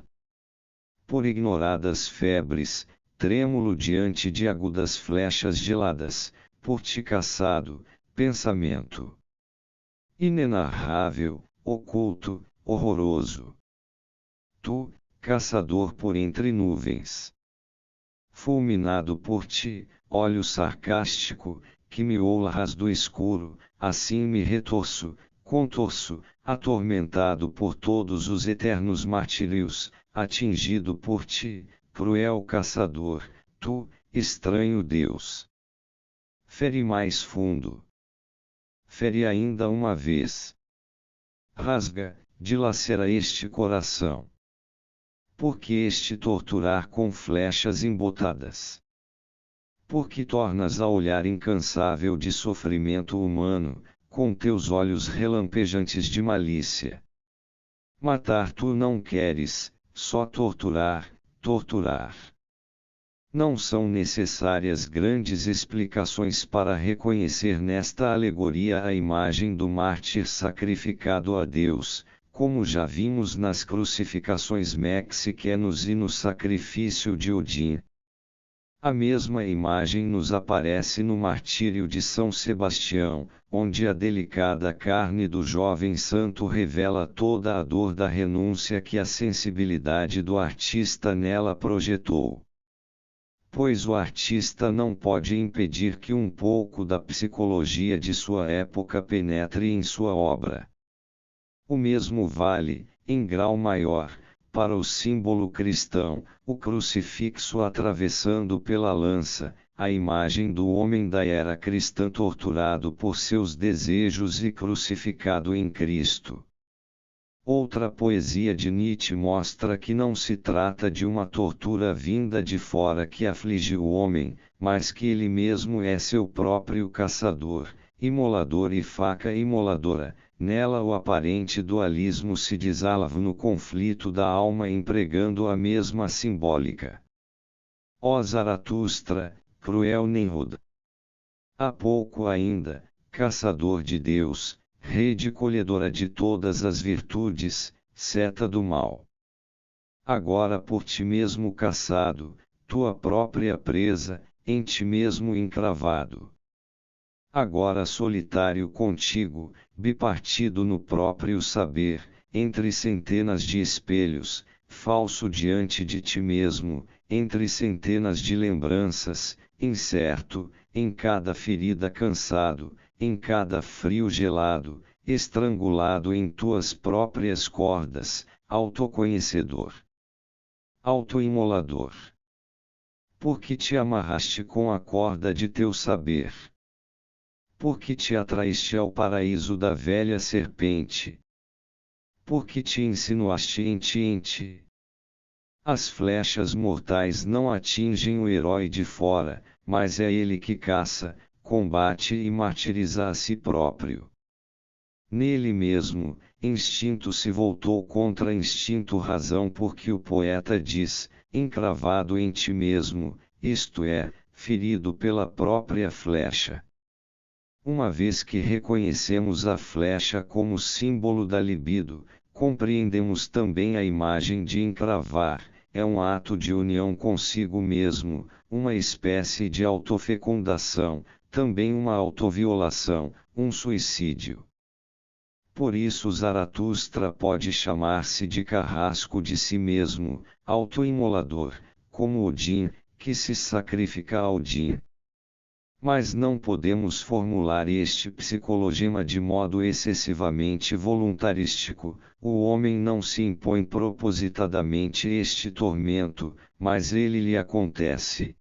Por ignoradas febres, trêmulo diante de agudas flechas geladas, por ti caçado, pensamento inenarrável, oculto, horroroso. Tu, caçador por entre nuvens. Fulminado por ti, olho sarcástico, que me olhas do escuro, assim me retorço, contorço, atormentado por todos os eternos martírios, atingido por ti, cruel caçador, tu, estranho Deus. Fere mais fundo. Fere ainda uma vez. Rasga, dilacera este coração. Por que este torturar com flechas embotadas? Por que tornas a olhar incansável de sofrimento humano, com teus olhos relampejantes de malícia? Matar tu não queres, só torturar, torturar. Não são necessárias grandes explicações para reconhecer nesta alegoria a imagem do mártir sacrificado a Deus, como já vimos nas crucificações mexicanas e no sacrifício de Odin. A mesma imagem nos aparece no martírio de São Sebastião, onde a delicada carne do jovem santo revela toda a dor da renúncia que a sensibilidade do artista nela projetou. Pois o artista não pode impedir que um pouco da psicologia de sua época penetre em sua obra. O mesmo vale, em grau maior, para o símbolo cristão, o crucifixo atravessando pela lança, a imagem do homem da era cristã torturado por seus desejos e crucificado em Cristo. Outra poesia de Nietzsche mostra que não se trata de uma tortura vinda de fora que aflige o homem, mas que ele mesmo é seu próprio caçador, imolador e faca imoladora. Nela o aparente dualismo se desalava no conflito da alma empregando a mesma simbólica. Ó Zaratustra, cruel Nimrod! Há pouco ainda, caçador de Deus, rede colhedora de todas as virtudes, seta do mal. Agora por ti mesmo caçado, tua própria presa, em ti mesmo encravado. Agora solitário contigo, bipartido no próprio saber, entre centenas de espelhos, falso diante de ti mesmo, entre centenas de lembranças, incerto, em cada ferida cansado, em cada frio gelado, estrangulado em tuas próprias cordas, autoconhecedor, autoimolador. Porque te amarraste com a corda de teu saber. Porque te atraíste ao paraíso da velha serpente. Porque te insinuaste em ti. As flechas mortais não atingem o herói de fora, mas é ele que caça, combate e martiriza a si próprio. Nele mesmo, instinto se voltou contra instinto razão porque o poeta diz, encravado em ti mesmo, isto é, ferido pela própria flecha. Uma vez que reconhecemos a flecha como símbolo da libido, compreendemos também a imagem de encravar, é um ato de união consigo mesmo, uma espécie de autofecundação, também uma autoviolação, um suicídio. Por isso Zaratustra pode chamar-se de carrasco de si mesmo, autoimolador, como Odin, que se sacrifica a Odin. Mas não podemos formular este psicologema de modo excessivamente voluntarístico, o homem não se impõe propositadamente este tormento, mas ele lhe acontece.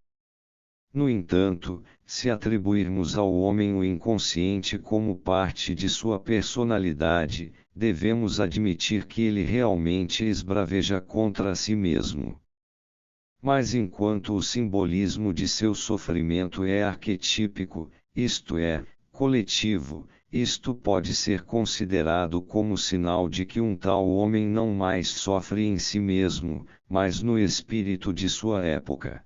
No entanto, se atribuirmos ao homem o inconsciente como parte de sua personalidade, devemos admitir que ele realmente esbraveja contra si mesmo. Mas enquanto o simbolismo de seu sofrimento é arquetípico, isto é, coletivo, isto pode ser considerado como sinal de que um tal homem não mais sofre em si mesmo, mas no espírito de sua época.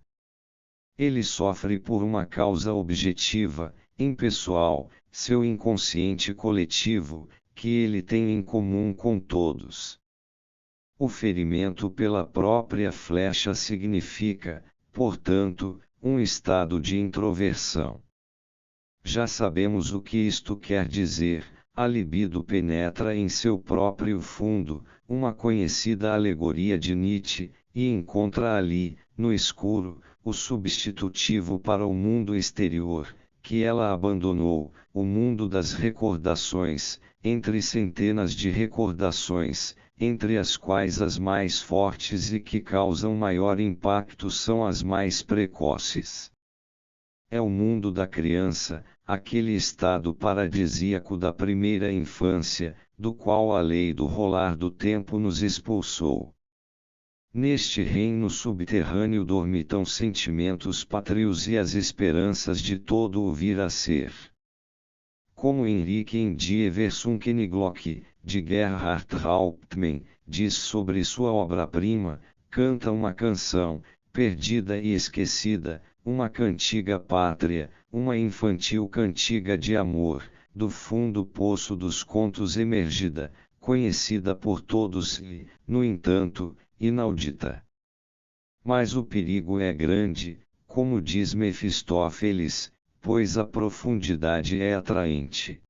Ele sofre por uma causa objetiva, impessoal, seu inconsciente coletivo, que ele tem em comum com todos. O ferimento pela própria flecha significa, portanto, um estado de introversão. Já sabemos o que isto quer dizer, a libido penetra em seu próprio fundo, uma conhecida alegoria de Nietzsche, e encontra ali, no escuro, o substitutivo para o mundo exterior, que ela abandonou, o mundo das recordações, entre centenas de recordações, entre as quais as mais fortes e que causam maior impacto são as mais precoces. É o mundo da criança, aquele estado paradisíaco da primeira infância, do qual a lei do rolar do tempo nos expulsou. Neste reino subterrâneo dormitam sentimentos pátrios e as esperanças de todo o vir a ser. Como Henrique em Die Versunkeniglock, de Gerhard Hauptmann, diz sobre sua obra-prima, canta uma canção, perdida e esquecida, uma cantiga pátria, uma infantil cantiga de amor, do fundo poço dos contos emergida, conhecida por todos e, no entanto, inaudita. Mas o perigo é grande, como diz Mefistófeles, pois a profundidade é atraente.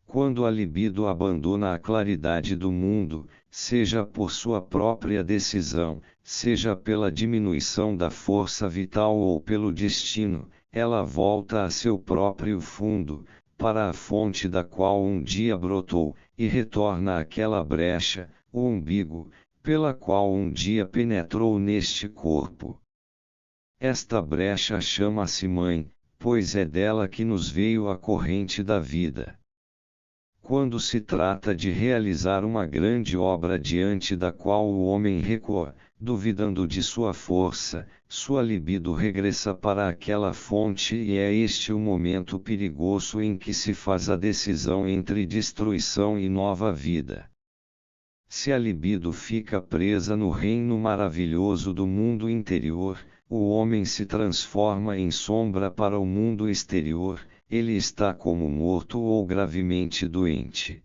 Quando a libido abandona a claridade do mundo, seja por sua própria decisão, seja pela diminuição da força vital ou pelo destino, ela volta a seu próprio fundo, para a fonte da qual um dia brotou, e retorna àquela brecha, o umbigo, pela qual um dia penetrou neste corpo. Esta brecha chama-se mãe, pois é dela que nos veio a corrente da vida. Quando se trata de realizar uma grande obra diante da qual o homem recua, duvidando de sua força, sua libido regressa para aquela fonte e é este o momento perigoso em que se faz a decisão entre destruição e nova vida. Se a libido fica presa no reino maravilhoso do mundo interior, o homem se transforma em sombra para o mundo exterior, ele está como morto ou gravemente doente.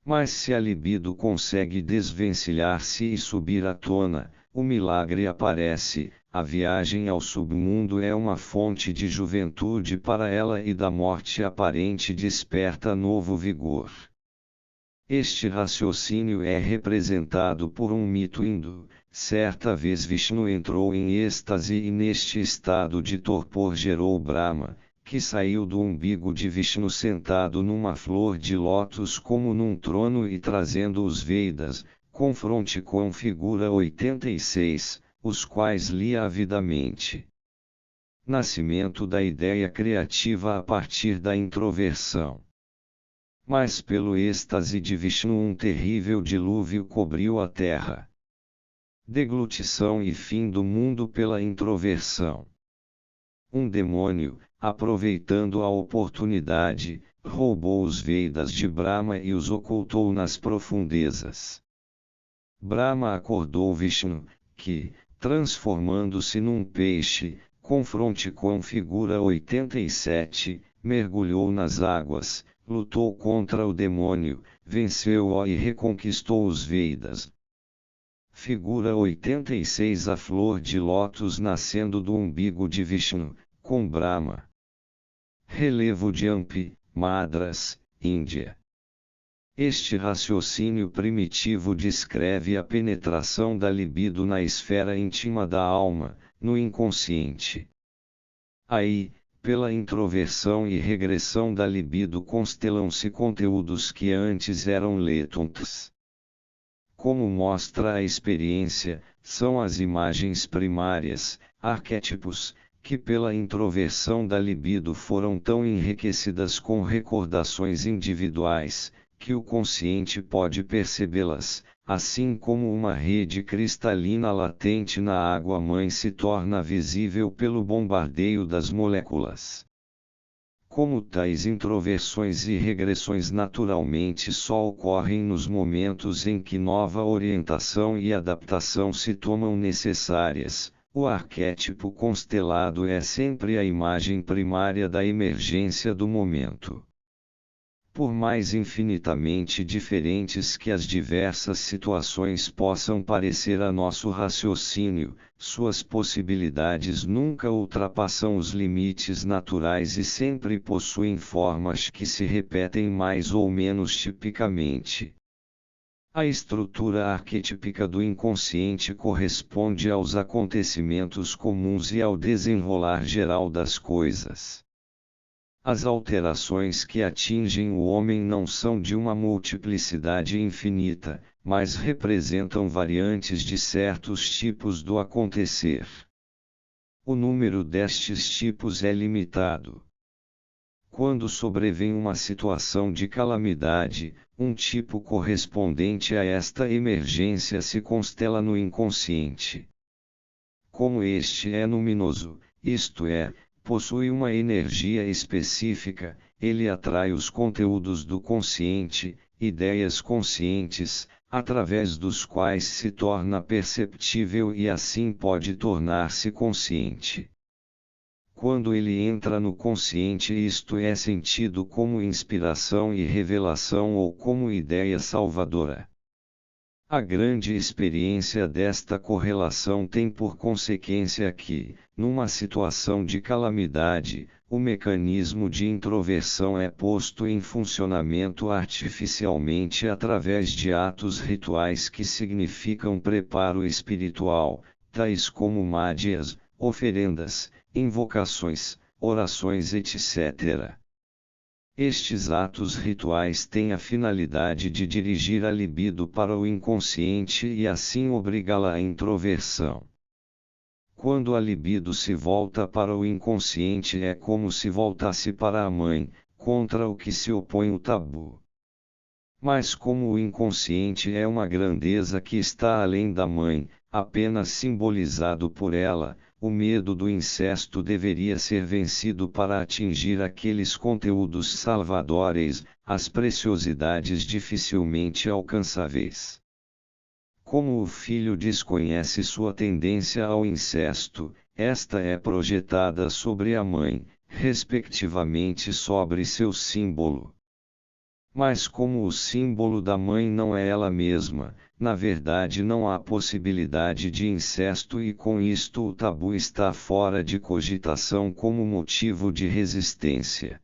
Mas se a libido consegue desvencilhar-se e subir à tona, o milagre aparece, a viagem ao submundo é uma fonte de juventude para ela e da morte aparente desperta novo vigor. Este raciocínio é representado por um mito hindu. Certa vez Vishnu entrou em êxtase e neste estado de torpor gerou Brahma, que saiu do umbigo de Vishnu sentado numa flor de lótus como num trono e trazendo os Vedas, confronte com figura 86, os quais lia avidamente. Nascimento da ideia criativa a partir da introversão. Mas pelo êxtase de Vishnu um terrível dilúvio cobriu a terra. Deglutição e fim do mundo pela introversão. Um demônio, aproveitando a oportunidade, roubou os Vedas de Brahma e os ocultou nas profundezas. Brahma acordou Vishnu, que, transformando-se num peixe, confronte com figura 87, mergulhou nas águas, lutou contra o demônio, venceu-o e reconquistou os Vedas. Figura 86 A flor de lótus nascendo do umbigo de Vishnu, com Brahma. Relevo de Hampi, Madras, Índia. Este raciocínio primitivo descreve a penetração da libido na esfera íntima da alma, no inconsciente. Aí, pela introversão e regressão da libido constelam-se conteúdos que antes eram letuntos. Como mostra a experiência, são as imagens primárias, arquétipos, que pela introversão da libido foram tão enriquecidas com recordações individuais, que o consciente pode percebê-las, assim como uma rede cristalina latente na água-mãe se torna visível pelo bombardeio das moléculas. Como tais introversões e regressões naturalmente só ocorrem nos momentos em que nova orientação e adaptação se tomam necessárias, o arquétipo constelado é sempre a imagem primária da emergência do momento. Por mais infinitamente diferentes que as diversas situações possam parecer a nosso raciocínio, suas possibilidades nunca ultrapassam os limites naturais e sempre possuem formas que se repetem mais ou menos tipicamente. A estrutura arquetípica do inconsciente corresponde aos acontecimentos comuns e ao desenrolar geral das coisas. As alterações que atingem o homem não são de uma multiplicidade infinita, mas representam variantes de certos tipos do acontecer. O número destes tipos é limitado. Quando sobrevém uma situação de calamidade, um tipo correspondente a esta emergência se constela no inconsciente. Como este é luminoso, isto é, possui uma energia específica, ele atrai os conteúdos do consciente, ideias conscientes, através dos quais se torna perceptível e assim pode tornar-se consciente. Quando ele entra no consciente, isto é sentido como inspiração e revelação ou como ideia salvadora. A grande experiência desta correlação tem por consequência que, numa situação de calamidade, o mecanismo de introversão é posto em funcionamento artificialmente através de atos rituais que significam preparo espiritual, tais como mádias, oferendas, invocações, orações, etc. Estes atos rituais têm a finalidade de dirigir a libido para o inconsciente e assim obrigá-la à introversão. Quando a libido se volta para o inconsciente é como se voltasse para a mãe, contra o que se opõe o tabu. Mas como o inconsciente é uma grandeza que está além da mãe, apenas simbolizado por ela, o medo do incesto deveria ser vencido para atingir aqueles conteúdos salvadóreis, as preciosidades dificilmente alcançáveis. Como o filho desconhece sua tendência ao incesto, esta é projetada sobre a mãe, respectivamente sobre seu símbolo. Mas como o símbolo da mãe não é ela mesma, na verdade não há possibilidade de incesto e com isto o tabu está fora de cogitação como motivo de resistência.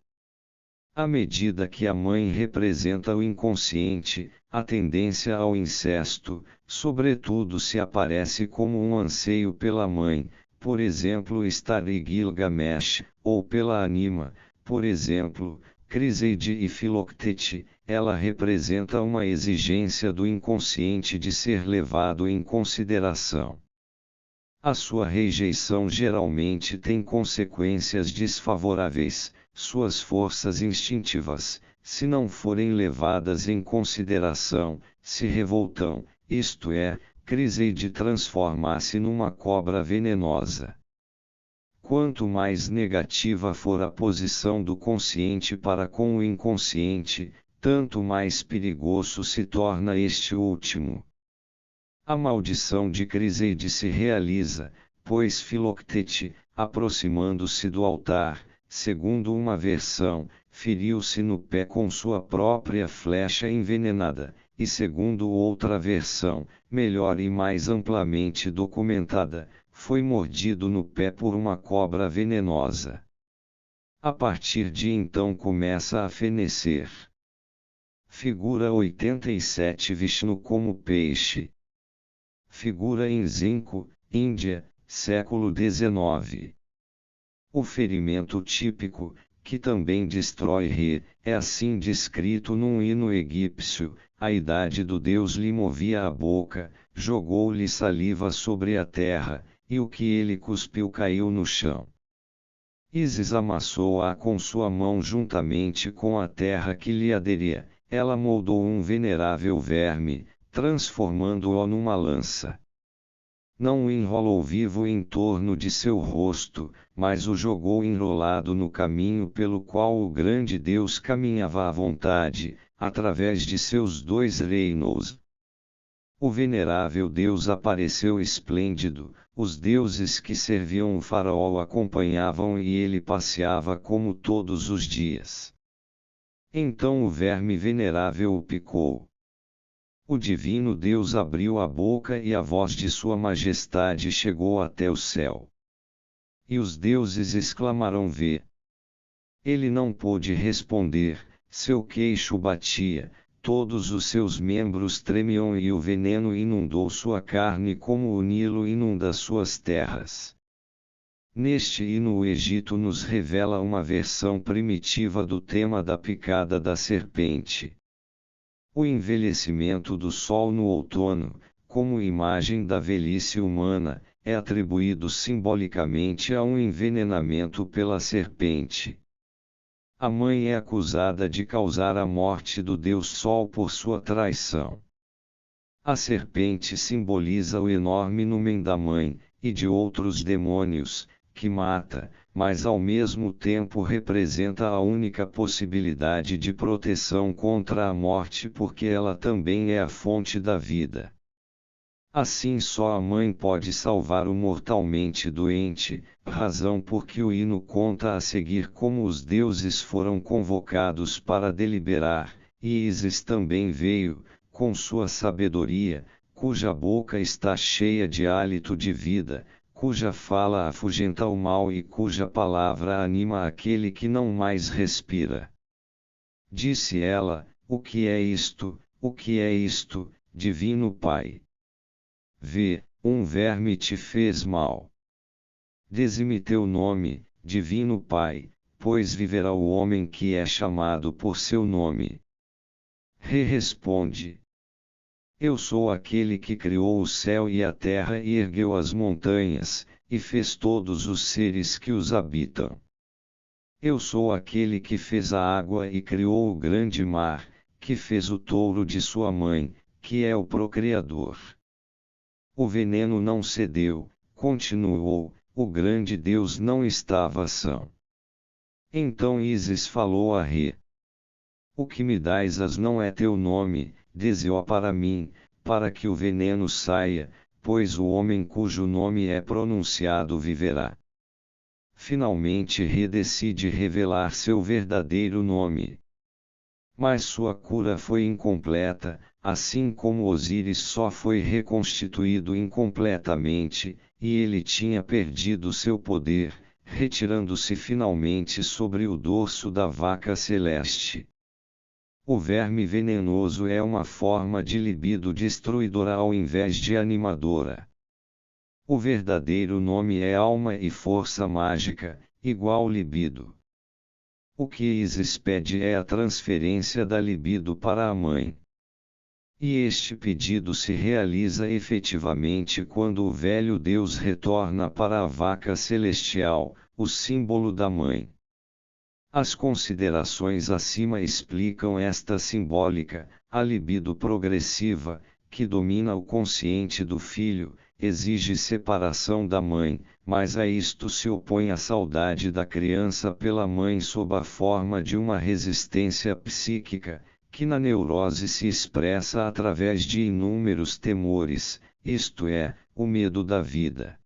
À medida que a mãe representa o inconsciente, a tendência ao incesto, sobretudo se aparece como um anseio pela mãe, por exemplo Star e Gilgamesh, ou pela Anima, por exemplo, Criseide e Philoctete, ela representa uma exigência do inconsciente de ser levado em consideração. A sua rejeição geralmente tem consequências desfavoráveis, suas forças instintivas, se não forem levadas em consideração, se revoltam, isto é, Criseide transforma-se numa cobra venenosa. Quanto mais negativa for a posição do consciente para com o inconsciente, tanto mais perigoso se torna este último. A maldição de Criseide se realiza, pois Philoctete, aproximando-se do altar, segundo uma versão, feriu-se no pé com sua própria flecha envenenada, e segundo outra versão, melhor e mais amplamente documentada, foi mordido no pé por uma cobra venenosa. A partir de então começa a fenecer. Figura 87 Vishnu como peixe. Figura em zinco, Índia, século XIX. O ferimento típico, que também destrói Re, é assim descrito num hino egípcio: a idade do deus lhe movia a boca, jogou-lhe saliva sobre a terra, e o que ele cuspiu caiu no chão. Ísis amassou-a com sua mão juntamente com a terra que lhe aderia, ela moldou um venerável verme, transformando-o numa lança. Não o enrolou vivo em torno de seu rosto, mas o jogou enrolado no caminho pelo qual o grande Deus caminhava à vontade, através de seus dois reinos. O venerável Deus apareceu esplêndido, os deuses que serviam o faraó o acompanhavam e ele passeava como todos os dias. Então o verme venerável o picou. O divino Deus abriu a boca e a voz de sua majestade chegou até o céu. E os deuses exclamaram: vê. Ele não pôde responder, seu queixo batia, todos os seus membros tremiam e o veneno inundou sua carne como o Nilo inunda suas terras. Neste hino o Egito nos revela uma versão primitiva do tema da picada da serpente. O envelhecimento do sol no outono, como imagem da velhice humana, é atribuído simbolicamente a um envenenamento pela serpente. A mãe é acusada de causar a morte do deus Sol por sua traição. A serpente simboliza o enorme númen da mãe, e de outros demônios, que mata, mas ao mesmo tempo representa a única possibilidade de proteção contra a morte porque ela também é a fonte da vida. Assim só a mãe pode salvar o mortalmente doente, razão por que o hino conta a seguir como os deuses foram convocados para deliberar, e Ísis também veio, com sua sabedoria, cuja boca está cheia de hálito de vida, cuja fala afugenta o mal e cuja palavra anima aquele que não mais respira. Disse ela: o que é isto, o que é isto, Divino Pai? Vê, um verme te fez mal. Dize-me teu nome, Divino Pai, pois viverá o homem que é chamado por seu nome. Responde: eu sou aquele que criou o céu e a terra e ergueu as montanhas, e fez todos os seres que os habitam. Eu sou aquele que fez a água e criou o grande mar, que fez o touro de sua mãe, que é o procriador. O veneno não cedeu, continuou, o grande Deus não estava são. Então Ísis falou a Re: o que me dás não é teu nome, dize-o para mim, para que o veneno saia, pois o homem cujo nome é pronunciado viverá. Finalmente Re decide revelar seu verdadeiro nome. Mas sua cura foi incompleta, assim como Osíris só foi reconstituído incompletamente, e ele tinha perdido seu poder, retirando-se finalmente sobre o dorso da vaca celeste. O verme venenoso é uma forma de libido destruidora ao invés de animadora. O verdadeiro nome é alma e força mágica, igual libido. O que Ísis pede é a transferência da libido para a mãe. E este pedido se realiza efetivamente quando o velho Deus retorna para a vaca celestial, o símbolo da mãe. As considerações acima explicam esta simbólica. A libido progressiva, que domina o consciente do filho, exige separação da mãe, mas a isto se opõe a saudade da criança pela mãe sob a forma de uma resistência psíquica, que na neurose se expressa através de inúmeros temores, isto é, o medo da vida.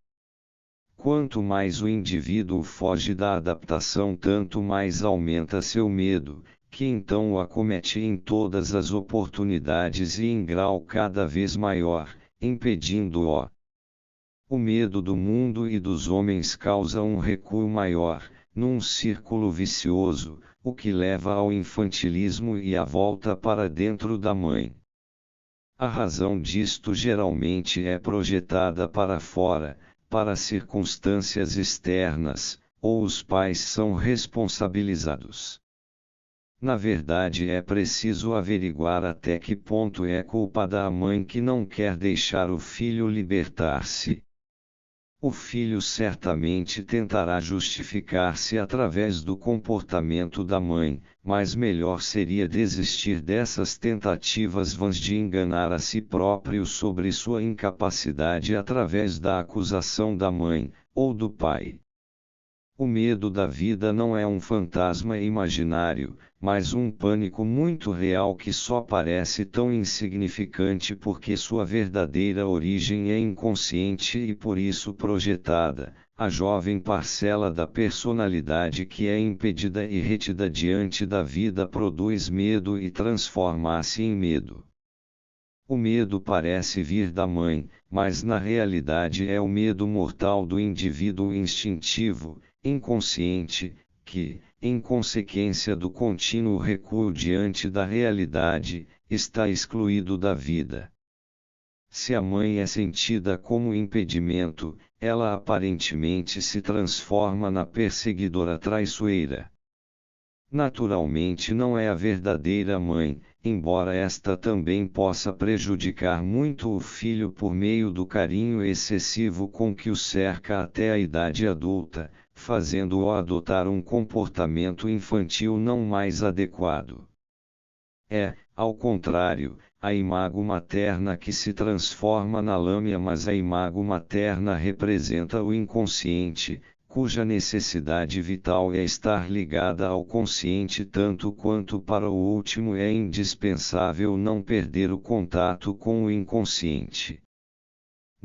Quanto mais o indivíduo foge da adaptação, tanto mais aumenta seu medo, que então o acomete em todas as oportunidades e em grau cada vez maior, impedindo-o. O medo do mundo e dos homens causa um recuo maior, num círculo vicioso, o que leva ao infantilismo e à volta para dentro da mãe. A razão disto geralmente é projetada para fora, para circunstâncias externas, ou os pais são responsabilizados. Na verdade, é preciso averiguar até que ponto é culpada a mãe que não quer deixar o filho libertar-se. O filho certamente tentará justificar-se através do comportamento da mãe, mas melhor seria desistir dessas tentativas vãs de enganar a si próprio sobre sua incapacidade através da acusação da mãe, ou do pai. O medo da vida não é um fantasma imaginário, mas um pânico muito real que só parece tão insignificante porque sua verdadeira origem é inconsciente e por isso projetada. A jovem parcela da personalidade que é impedida e retida diante da vida produz medo e transforma-se em medo. O medo parece vir da mãe, mas na realidade é o medo mortal do indivíduo instintivo, inconsciente, que, em consequência do contínuo recuo diante da realidade, está excluído da vida. Se a mãe é sentida como impedimento, ela aparentemente se transforma na perseguidora traiçoeira. Naturalmente não é a verdadeira mãe, embora esta também possa prejudicar muito o filho por meio do carinho excessivo com que o cerca até a idade adulta, fazendo-o adotar um comportamento infantil não mais adequado. É, ao contrário, a imago materna que se transforma na lâmina, mas a imago materna representa o inconsciente, cuja necessidade vital é estar ligada ao consciente tanto quanto para o último é indispensável não perder o contato com o inconsciente.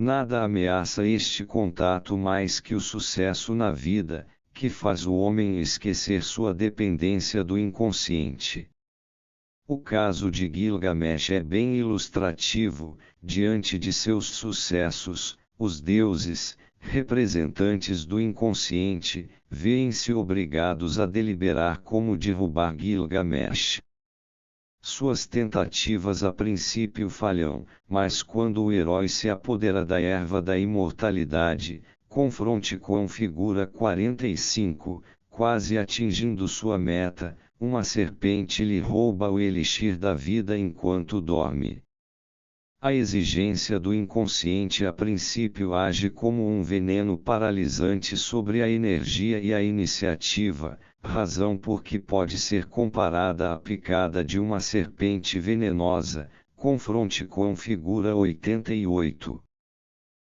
Nada ameaça este contato mais que o sucesso na vida, que faz o homem esquecer sua dependência do inconsciente. O caso de Gilgamesh é bem ilustrativo. Diante de seus sucessos, os deuses, representantes do inconsciente, veem-se obrigados a deliberar como derrubar Gilgamesh. Suas tentativas a princípio falham, mas quando o herói se apodera da erva da imortalidade, confronte com figura 45, quase atingindo sua meta, uma serpente lhe rouba o elixir da vida enquanto dorme. A exigência do inconsciente a princípio age como um veneno paralisante sobre a energia e a iniciativa, razão por que pode ser comparada à picada de uma serpente venenosa, confronte com figura 88.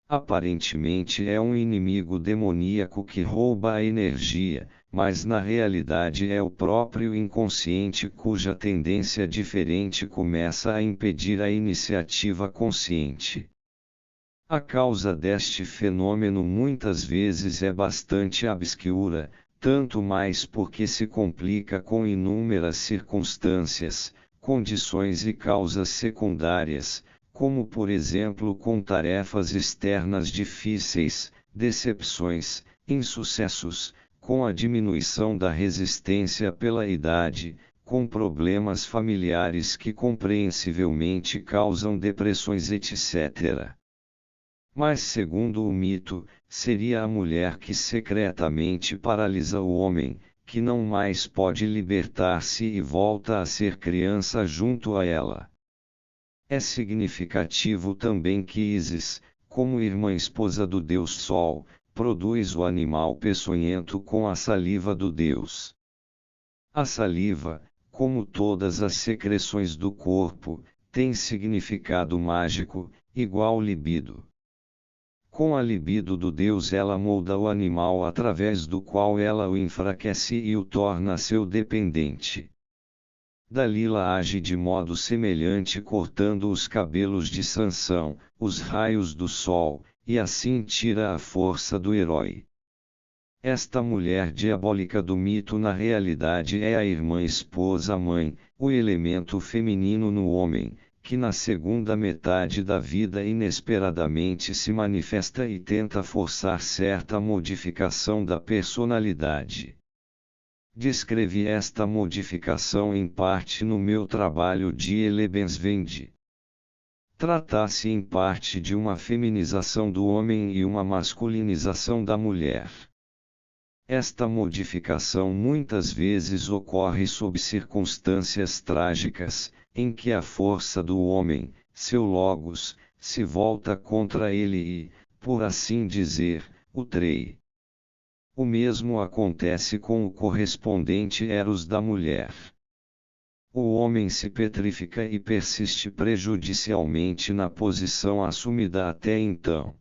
Aparentemente é um inimigo demoníaco que rouba a energia, mas na realidade é o próprio inconsciente cuja tendência diferente começa a impedir a iniciativa consciente. A causa deste fenômeno muitas vezes é bastante obscura, tanto mais porque se complica com inúmeras circunstâncias, condições e causas secundárias, como por exemplo com tarefas externas difíceis, decepções, insucessos, com a diminuição da resistência pela idade, com problemas familiares que compreensivelmente causam depressões etc. Mas segundo o mito, seria a mulher que secretamente paralisa o homem, que não mais pode libertar-se e volta a ser criança junto a ela. É significativo também que Ísis, como irmã esposa do deus Sol, produz o animal peçonhento com a saliva do deus. A saliva, como todas as secreções do corpo, tem significado mágico, igual libido. Com a libido do deus ela molda o animal através do qual ela o enfraquece e o torna seu dependente. Dalila age de modo semelhante cortando os cabelos de Sansão, os raios do sol, e assim tira a força do herói. Esta mulher diabólica do mito na realidade é a irmã esposa mãe, o elemento feminino no homem, que na segunda metade da vida inesperadamente se manifesta e tenta forçar certa modificação da personalidade. Descrevi esta modificação em parte no meu trabalho de Lebenswende. Trata-se em parte de uma feminização do homem e uma masculinização da mulher. Esta modificação muitas vezes ocorre sob circunstâncias trágicas, em que a força do homem, seu logos, se volta contra ele e, por assim dizer, o trai. O mesmo acontece com o correspondente eros da mulher. O homem se petrifica e persiste prejudicialmente na posição assumida até então.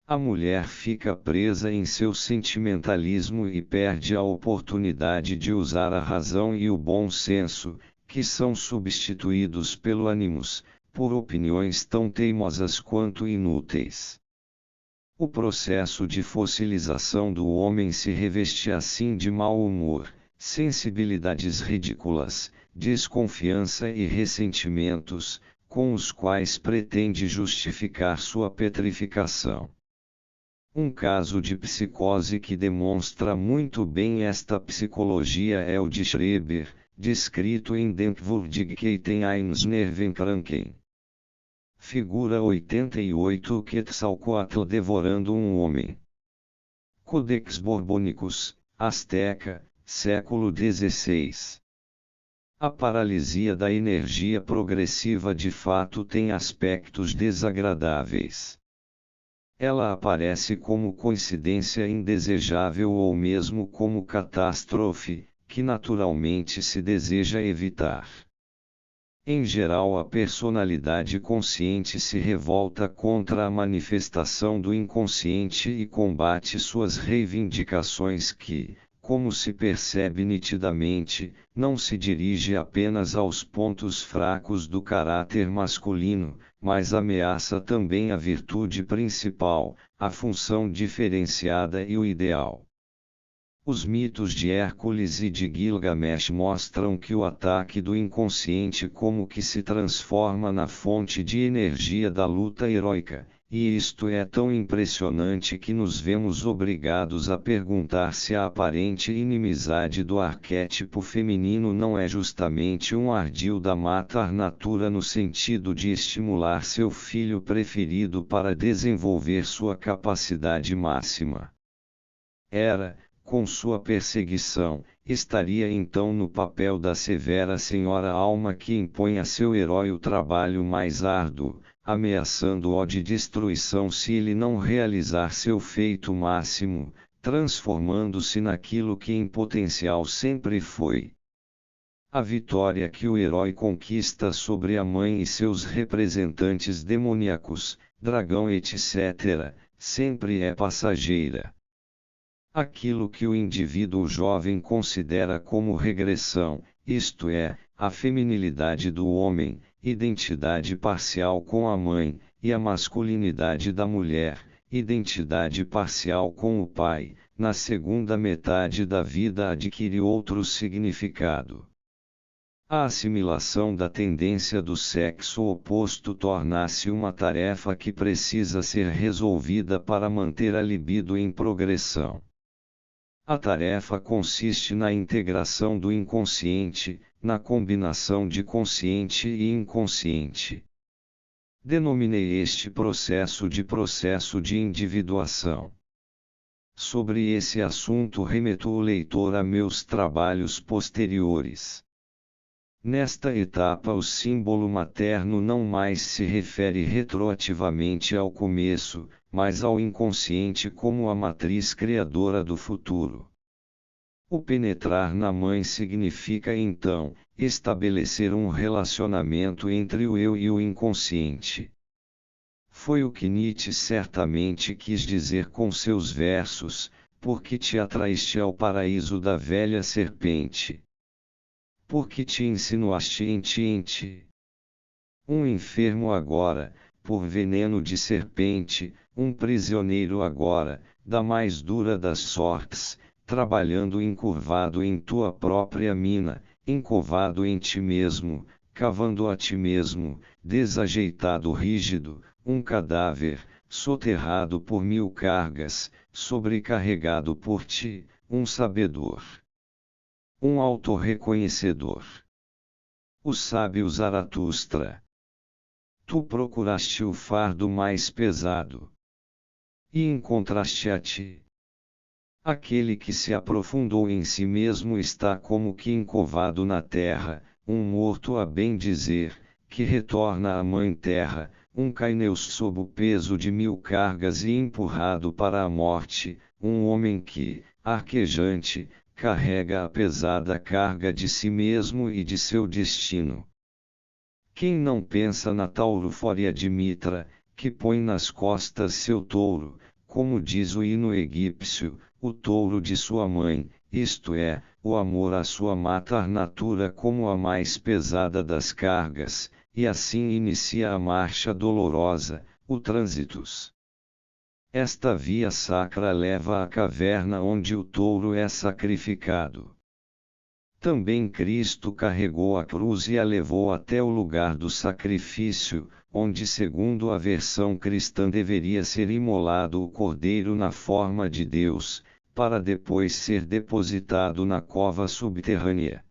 A mulher fica presa em seu sentimentalismo e perde a oportunidade de usar a razão e o bom senso, que são substituídos pelo ânimos, por opiniões tão teimosas quanto inúteis. O processo de fossilização do homem se reveste assim de mau humor, sensibilidades ridículas, desconfiança e ressentimentos, com os quais pretende justificar sua petrificação. Um caso de psicose que demonstra muito bem esta psicologia é o de Schreber, descrito em Denkwürdigkeiten eines Nervenkranken. Figura 88 Quetzalcoatl devorando um homem. Codex Borbonicus, Azteca, século XVI. A paralisia da energia progressiva de fato tem aspectos desagradáveis. Ela aparece como coincidência indesejável ou mesmo como catástrofe, que naturalmente se deseja evitar. Em geral, a personalidade consciente se revolta contra a manifestação do inconsciente e combate suas reivindicações que, como se percebe nitidamente, não se dirige apenas aos pontos fracos do caráter masculino, mas ameaça também a virtude principal, a função diferenciada e o ideal. Os mitos de Hércules e de Gilgamesh mostram que o ataque do inconsciente como que se transforma na fonte de energia da luta heróica, e isto é tão impressionante que nos vemos obrigados a perguntar se a aparente inimizade do arquétipo feminino não é justamente um ardil da Mater Natura no sentido de estimular seu filho preferido para desenvolver sua capacidade máxima. Hera, com sua perseguição, estaria então no papel da severa senhora alma que impõe a seu herói o trabalho mais árduo, ameaçando-o de destruição se ele não realizar seu feito máximo, transformando-se naquilo que em potencial sempre foi. A vitória que o herói conquista sobre a mãe e seus representantes demoníacos, dragão etc., sempre é passageira. Aquilo que o indivíduo jovem considera como regressão, isto é, a feminilidade do homem, identidade parcial com a mãe, e a masculinidade da mulher, identidade parcial com o pai, na segunda metade da vida adquire outro significado. A assimilação da tendência do sexo oposto torna-se uma tarefa que precisa ser resolvida para manter a libido em progressão. A tarefa consiste na integração do inconsciente, na combinação de consciente e inconsciente. Denominei este processo de individuação. Sobre esse assunto remeto o leitor a meus trabalhos posteriores. Nesta etapa o símbolo materno não mais se refere retroativamente ao começo, mas ao inconsciente como a matriz criadora do futuro. O penetrar na mãe significa então, estabelecer um relacionamento entre o eu e o inconsciente. Foi o que Nietzsche certamente quis dizer com seus versos, porque te atraíste ao paraíso da velha serpente. Porque te insinuaste em ti. Um enfermo agora, por veneno de serpente, um prisioneiro agora, da mais dura das sortes, trabalhando encurvado em tua própria mina, encovado em ti mesmo, cavando a ti mesmo, desajeitado rígido, um cadáver, soterrado por 1000 cargas, sobrecarregado por ti, um sabedor. Um autorreconhecedor. O sábio Zaratustra. Tu procuraste o fardo mais pesado. E encontraste a ti. Aquele que se aprofundou em si mesmo está como que encovado na terra, um morto a bem dizer, que retorna à mãe terra, um caineus sob o peso de 1000 cargas e empurrado para a morte, um homem que, arquejante, carrega a pesada carga de si mesmo e de seu destino. Quem não pensa na taurofória de Mitra, que põe nas costas seu touro, como diz o hino egípcio, o touro de sua mãe, isto é, o amor à sua Mater Natura como a mais pesada das cargas, e assim inicia a marcha dolorosa, o Trânsitus. Esta via sacra leva à caverna onde o touro é sacrificado. Também Cristo carregou a cruz e a levou até o lugar do sacrifício, onde segundo a versão cristã deveria ser imolado o cordeiro na forma de Deus, para depois ser depositado na cova subterrânea.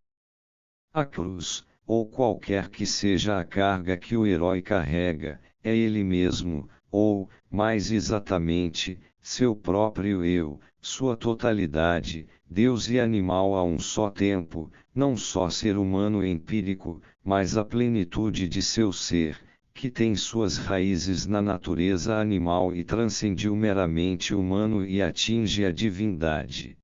A cruz, ou qualquer que seja a carga que o herói carrega, é ele mesmo, ou, mais exatamente, seu próprio eu, sua totalidade, Deus e animal a um só tempo, não só ser humano empírico, mas a plenitude de seu ser, que tem suas raízes na natureza animal e transcende o meramente humano e atinge a divindade.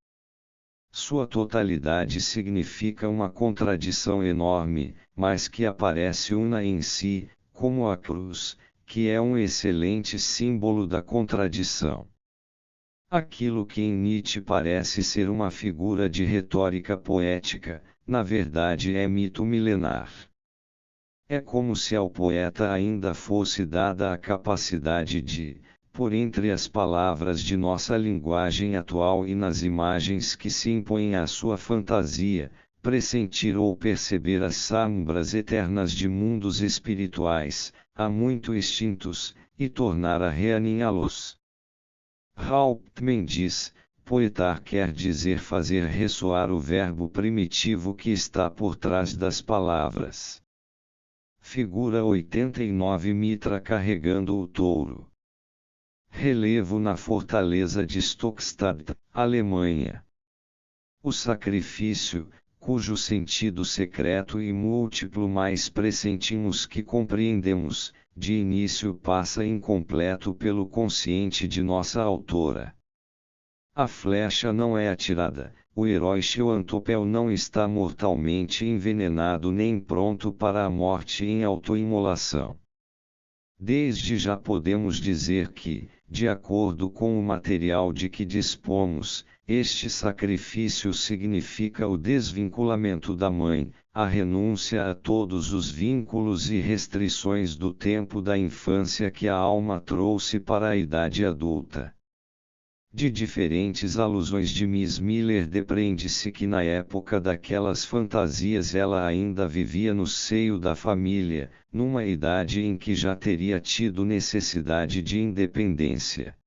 Sua totalidade significa uma contradição enorme, mas que aparece una em si, como a cruz, que é um excelente símbolo da contradição. Aquilo que em Nietzsche parece ser uma figura de retórica poética, na verdade é mito milenar. É como se ao poeta ainda fosse dada a capacidade de, por entre as palavras de nossa linguagem atual e nas imagens que se impõem à sua fantasia, pressentir ou perceber as sombras eternas de mundos espirituais, há muito extintos, e tornar a reaninhá-los. Hauptmann diz: poetar quer dizer fazer ressoar o verbo primitivo que está por trás das palavras. Figura 89: Mitra carregando o touro. Relevo na fortaleza de Stockstadt, Alemanha. O sacrifício, cujo sentido secreto e múltiplo mais pressentimos que compreendemos, de início passa incompleto pelo consciente de nossa autora. A flecha não é atirada, o herói Xantopel não está mortalmente envenenado nem pronto para a morte em autoimolação. Desde já podemos dizer que, de acordo com o material de que dispomos, este sacrifício significa o desvinculamento da mãe, a renúncia a todos os vínculos e restrições do tempo da infância que a alma trouxe para a idade adulta. De diferentes alusões de Miss Miller depreende-se que na época daquelas fantasias ela ainda vivia no seio da família, numa idade em que já teria tido necessidade de independência.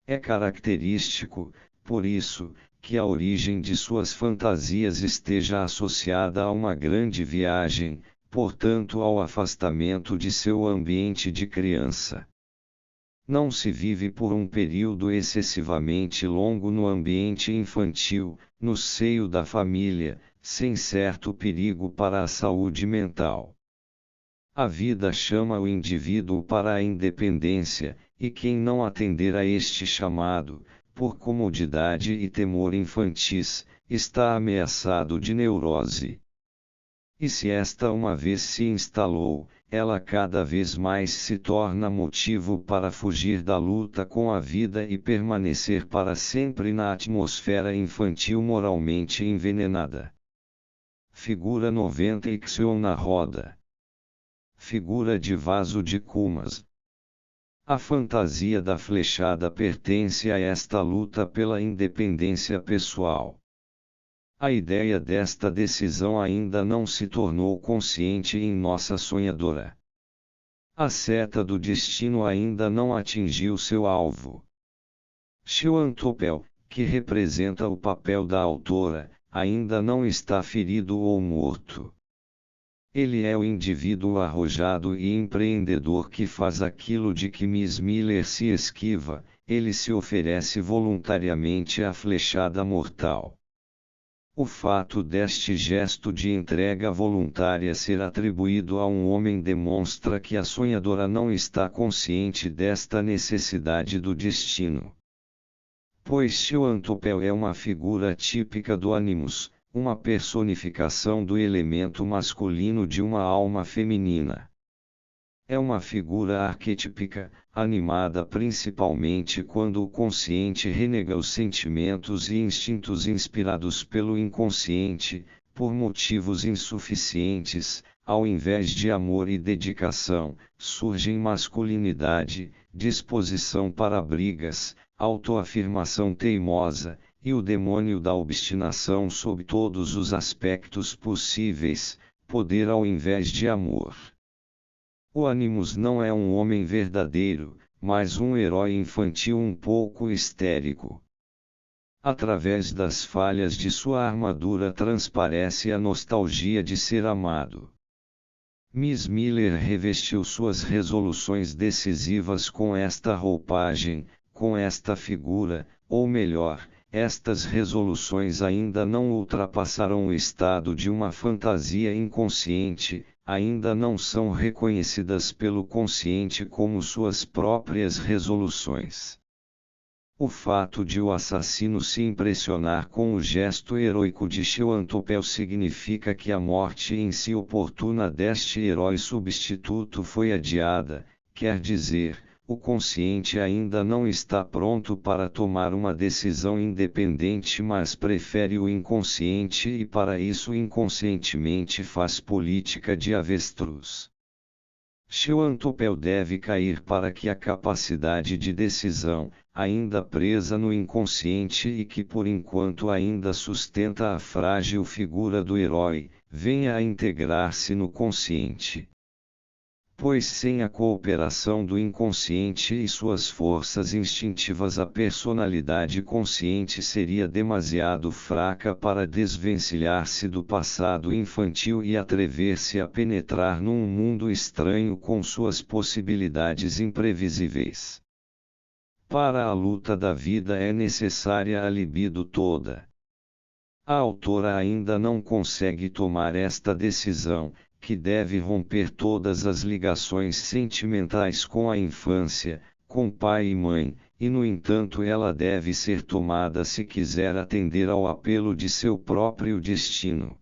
É característico, por isso, que a origem de suas fantasias esteja associada a uma grande viagem, portanto ao afastamento de seu ambiente de criança. Não se vive por um período excessivamente longo no ambiente infantil, no seio da família, sem certo perigo para a saúde mental. A vida chama o indivíduo para a independência, e quem não atender a este chamado, por comodidade e temor infantis, está ameaçado de neurose. E se esta uma vez se instalou, ela cada vez mais se torna motivo para fugir da luta com a vida e permanecer para sempre na atmosfera infantil moralmente envenenada. Figura 90: Ixion na roda. Figura de vaso de Cumas. A fantasia da flechada pertence a esta luta pela independência pessoal. A ideia desta decisão ainda não se tornou consciente em nossa sonhadora. A seta do destino ainda não atingiu seu alvo. Xantopel, que representa o papel da autora, ainda não está ferido ou morto. Ele é o indivíduo arrojado e empreendedor que faz aquilo de que Miss Miller se esquiva, ele se oferece voluntariamente à flechada mortal. O fato deste gesto de entrega voluntária ser atribuído a um homem demonstra que a sonhadora não está consciente desta necessidade do destino. Pois Xantopel é uma figura típica do animus, uma personificação do elemento masculino de uma alma feminina. É uma figura arquetípica, animada principalmente quando o consciente renega os sentimentos e instintos inspirados pelo inconsciente, por motivos insuficientes, ao invés de amor e dedicação, surgem masculinidade, disposição para brigas, autoafirmação teimosa, e o demônio da obstinação sob todos os aspectos possíveis, poder ao invés de amor. O Animus não é um homem verdadeiro, mas um herói infantil um pouco histérico. Através das falhas de sua armadura transparece a nostalgia de ser amado. Miss Miller revestiu suas resoluções decisivas com esta roupagem, com esta figura, ou melhor, estas resoluções ainda não ultrapassaram o estado de uma fantasia inconsciente, ainda não são reconhecidas pelo consciente como suas próprias resoluções. O fato de o assassino se impressionar com o gesto heroico de Xantopel significa que a morte em si oportuna deste herói substituto foi adiada, quer dizer, o consciente ainda não está pronto para tomar uma decisão independente, mas prefere o inconsciente e para isso inconscientemente faz política de avestruz. Schwantopel deve cair para que a capacidade de decisão, ainda presa no inconsciente e que por enquanto ainda sustenta a frágil figura do herói, venha a integrar-se no consciente. Pois sem a cooperação do inconsciente e suas forças instintivas, a personalidade consciente seria demasiado fraca para desvencilhar-se do passado infantil e atrever-se a penetrar num mundo estranho com suas possibilidades imprevisíveis. Para a luta da vida é necessária a libido toda. A autora ainda não consegue tomar esta decisão, que deve romper todas as ligações sentimentais com a infância, com pai e mãe, e no entanto ela deve ser tomada se quiser atender ao apelo de seu próprio destino.